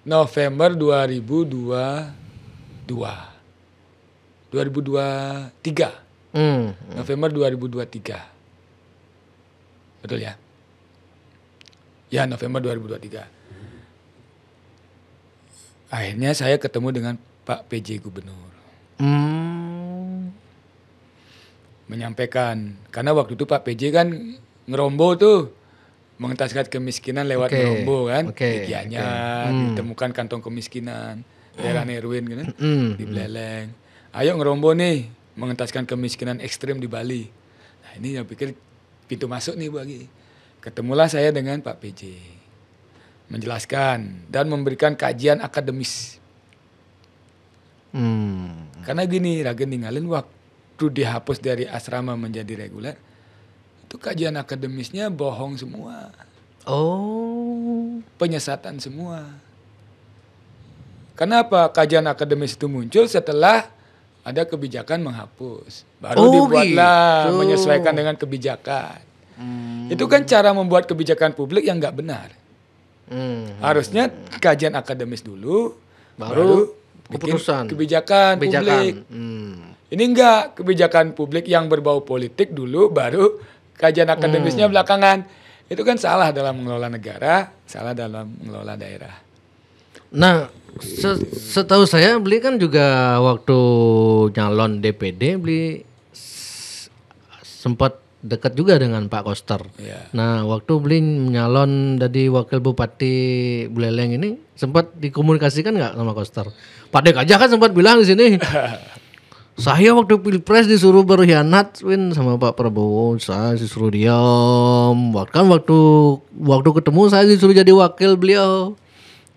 Speaker 1: November 2023. November 2023. Betul ya? Ya, November 2023. Akhirnya saya ketemu dengan Pak PJ Gubernur. Menyampaikan, karena waktu itu Pak PJ kan ngerombo tuh, mengentaskan kemiskinan lewat ngerombo kan. Di Gianyar, ditemukan kantong kemiskinan, daerah Nerwin kan, di Buleleng. Ayo ngerombo nih, mengentaskan kemiskinan ekstrim di Bali. Nah ini saya pikir pintu masuk nih bagi. Ketemulah saya dengan Pak PJ. Menjelaskan dan memberikan kajian akademis. Karena gini, Ragen ninggalin waktu dihapus dari asrama menjadi reguler, itu kajian akademisnya bohong semua. Penyesatan semua. Kenapa kajian akademis itu muncul setelah ada kebijakan menghapus. Baru dibuatlah gitu. Menyesuaikan dengan kebijakan. Itu kan cara membuat kebijakan publik yang nggak benar. Harusnya kajian akademis dulu, baru keputusan kebijakan publik. Ini enggak, kebijakan publik yang berbau politik dulu, baru kajian akademisnya belakangan. Itu kan salah dalam mengelola negara, salah dalam mengelola daerah.
Speaker 2: Nah, setahu saya beli kan juga waktu nyalon DPD beli sempat dekat juga dengan Pak Koster.
Speaker 1: Ya.
Speaker 2: Nah, waktu beli nyalon jadi wakil bupati Buleleng ini sempat dikomunikasikan nggak sama Koster? Pak Dek aja kan sempat bilang di sini. Saya waktu pilpres disuruh berkhianat sama Pak Prabowo, saya disuruh diam. Bahkan waktu ketemu saya disuruh jadi wakil beliau.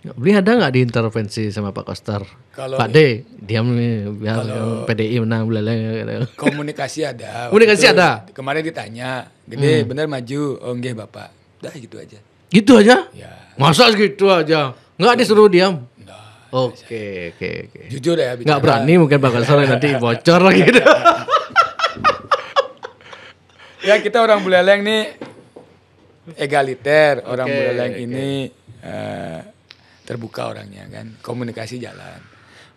Speaker 2: Beli ada nggak diintervensi sama Pak Koster? Pak D, diam nih biar PDI menang Buleleng.
Speaker 1: Komunikasi ada.
Speaker 2: Komunikasi ada.
Speaker 1: Kemarin ditanya, Gede bener maju? Oh nggih Bapak. Dah gitu aja.
Speaker 2: Gitu aja?
Speaker 1: Ya.
Speaker 2: Masa gitu aja? Nggak disuruh diam? Oke.
Speaker 1: Jujur ya bicara.
Speaker 2: Nggak berani mungkin bakal sore nanti bocor gitu.
Speaker 1: Ya kita orang Buleleng nih egaliter. Orang Buleleng ini terbuka orangnya kan. Komunikasi jalan.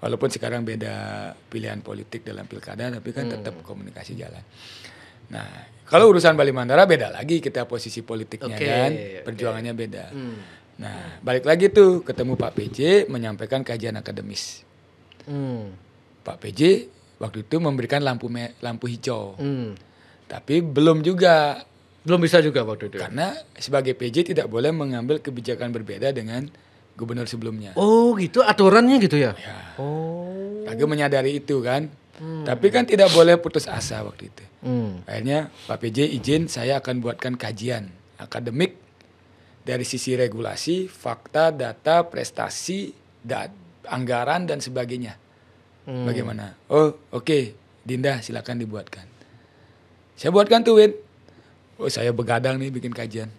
Speaker 1: Walaupun sekarang beda pilihan politik dalam pilkada, tapi kan tetap komunikasi jalan. Nah, kalau urusan Bali Mandara beda lagi kita posisi politiknya kan. Perjuangannya beda. Nah, balik lagi tuh ketemu Pak PJ menyampaikan kajian akademis. Pak PJ waktu itu memberikan lampu hijau. Tapi belum bisa juga waktu itu. Karena sebagai PJ tidak boleh mengambil kebijakan berbeda dengan gubernur sebelumnya.
Speaker 2: Oh, gitu aturannya gitu ya?
Speaker 1: Ya. Agak menyadari itu kan. Tapi kan tidak boleh putus asa waktu itu. Akhirnya Pak PJ izin saya akan buatkan kajian akademik dari sisi regulasi, fakta, data, prestasi, anggaran dan sebagainya. Bagaimana? Oh, oke. Dinda silakan dibuatkan. Saya buatkan tuh, Win. Oh, saya begadang nih bikin kajian.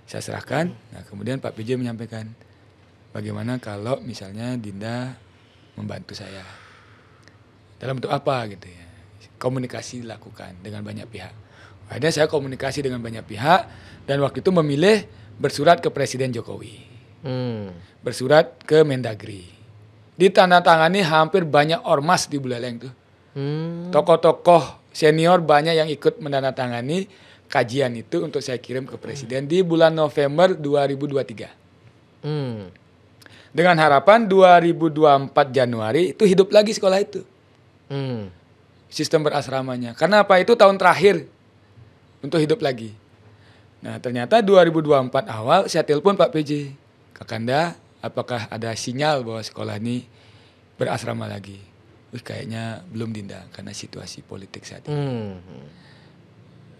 Speaker 1: Saya serahkan. Nah, kemudian Pak PJ menyampaikan, bagaimana kalau misalnya Dinda membantu saya? Dalam bentuk apa gitu ya? Komunikasi dilakukan dengan banyak pihak. Akhirnya saya komunikasi dengan banyak pihak dan waktu itu memilih bersurat ke Presiden Jokowi. Bersurat ke Mendagri. Ditandatangani hampir banyak ormas di Buleleng tuh. Tokoh-tokoh senior banyak yang ikut menandatangani kajian itu untuk saya kirim ke Presiden di bulan November 2023. Dengan harapan 2024 Januari itu hidup lagi sekolah itu. Sistem berasramanya. Karena apa? Itu tahun terakhir untuk hidup lagi. Nah ternyata 2024 awal saya telepon Pak PJ. Kakanda, apakah ada sinyal bahwa sekolah ini berasrama lagi? Kayaknya belum Dinda karena situasi politik saat ini.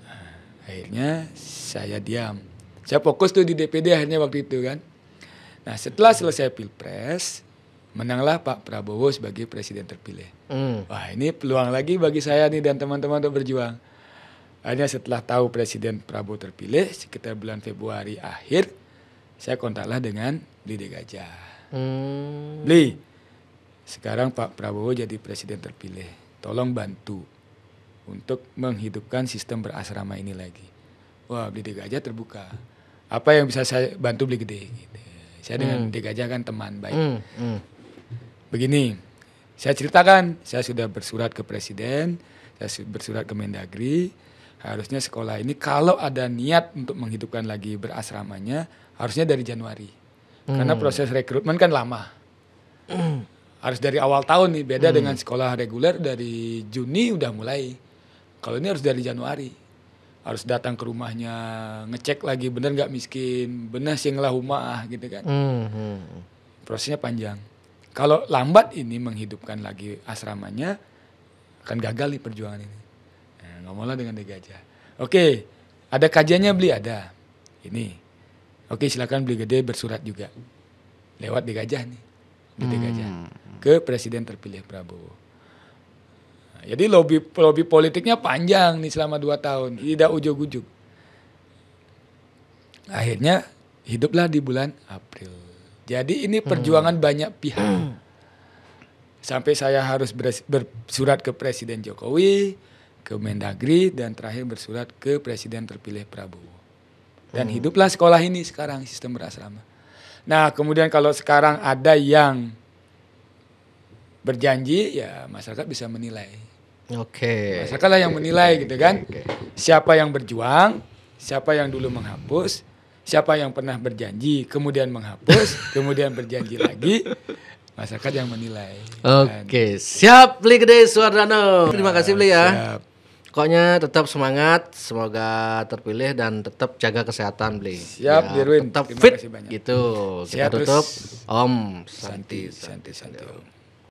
Speaker 1: Nah, akhirnya saya diam. Saya fokus tuh di DPD akhirnya waktu itu kan. Nah setelah selesai pilpres, menanglah Pak Prabowo sebagai presiden terpilih. Wah ini peluang lagi bagi saya nih dan teman-teman untuk berjuang. Akhirnya setelah tahu Presiden Prabowo terpilih, sekitar bulan Februari akhir, saya kontaklah dengan Bli Gajah. Bli, sekarang Pak Prabowo jadi Presiden terpilih. Tolong bantu untuk menghidupkan sistem berasrama ini lagi. Wah, Bli Gajah terbuka. Apa yang bisa saya bantu Bli Gede? Gitu. Saya dengan Bli Gajah kan teman baik. Begini, saya ceritakan, saya sudah bersurat ke Presiden, saya bersurat ke Mendagri. harusnya sekolah ini kalau ada niat untuk menghidupkan lagi berasramanya, harusnya dari Januari. Karena proses rekrutmen kan lama. Harus dari awal tahun nih, beda dengan sekolah reguler dari Juni udah mulai. Kalau ini harus dari Januari. Harus datang ke rumahnya, ngecek lagi bener nggak miskin, bener sih ngelah rumah gitu kan. Prosesnya panjang. Kalau lambat ini menghidupkan lagi asramanya, akan gagal nih perjuangan ini. Nah, ngomonglah dengan De Gajah. Oke, ada kajiannya beli ada. Ini. Oke, silakan beli gede bersurat juga. Lewat De Gajah nih. De Gajah. Ke Presiden terpilih Prabowo. Nah, jadi lobby politiknya panjang nih selama 2 tahun. Tidak ujuk-ujuk. Akhirnya hiduplah di bulan April. Jadi ini perjuangan banyak pihak. Sampai saya harus bersurat ke Presiden Jokowi, ke Mendagri, dan terakhir bersurat ke Presiden terpilih Prabowo. Dan hiduplah sekolah ini sekarang, sistem berasrama. Nah, kemudian kalau sekarang ada yang berjanji, ya masyarakat bisa menilai. Masyarakatlah yang menilai gitu kan. Siapa yang berjuang, siapa yang dulu menghapus, siapa yang pernah berjanji, kemudian menghapus, kemudian berjanji lagi, masyarakat yang menilai.
Speaker 2: Siap Bli Gede Suardano. Terima kasih Bli ya.
Speaker 1: Siap.
Speaker 2: Pokoknya tetap semangat, semoga terpilih dan tetap jaga kesehatan Bli.
Speaker 1: Siap, Dirwin.
Speaker 2: Tetap
Speaker 1: Terima
Speaker 2: fit
Speaker 1: kasih banyak.
Speaker 2: gitu. Kita
Speaker 1: Sehat
Speaker 2: tutup.
Speaker 1: terus.
Speaker 2: Om
Speaker 1: Santi.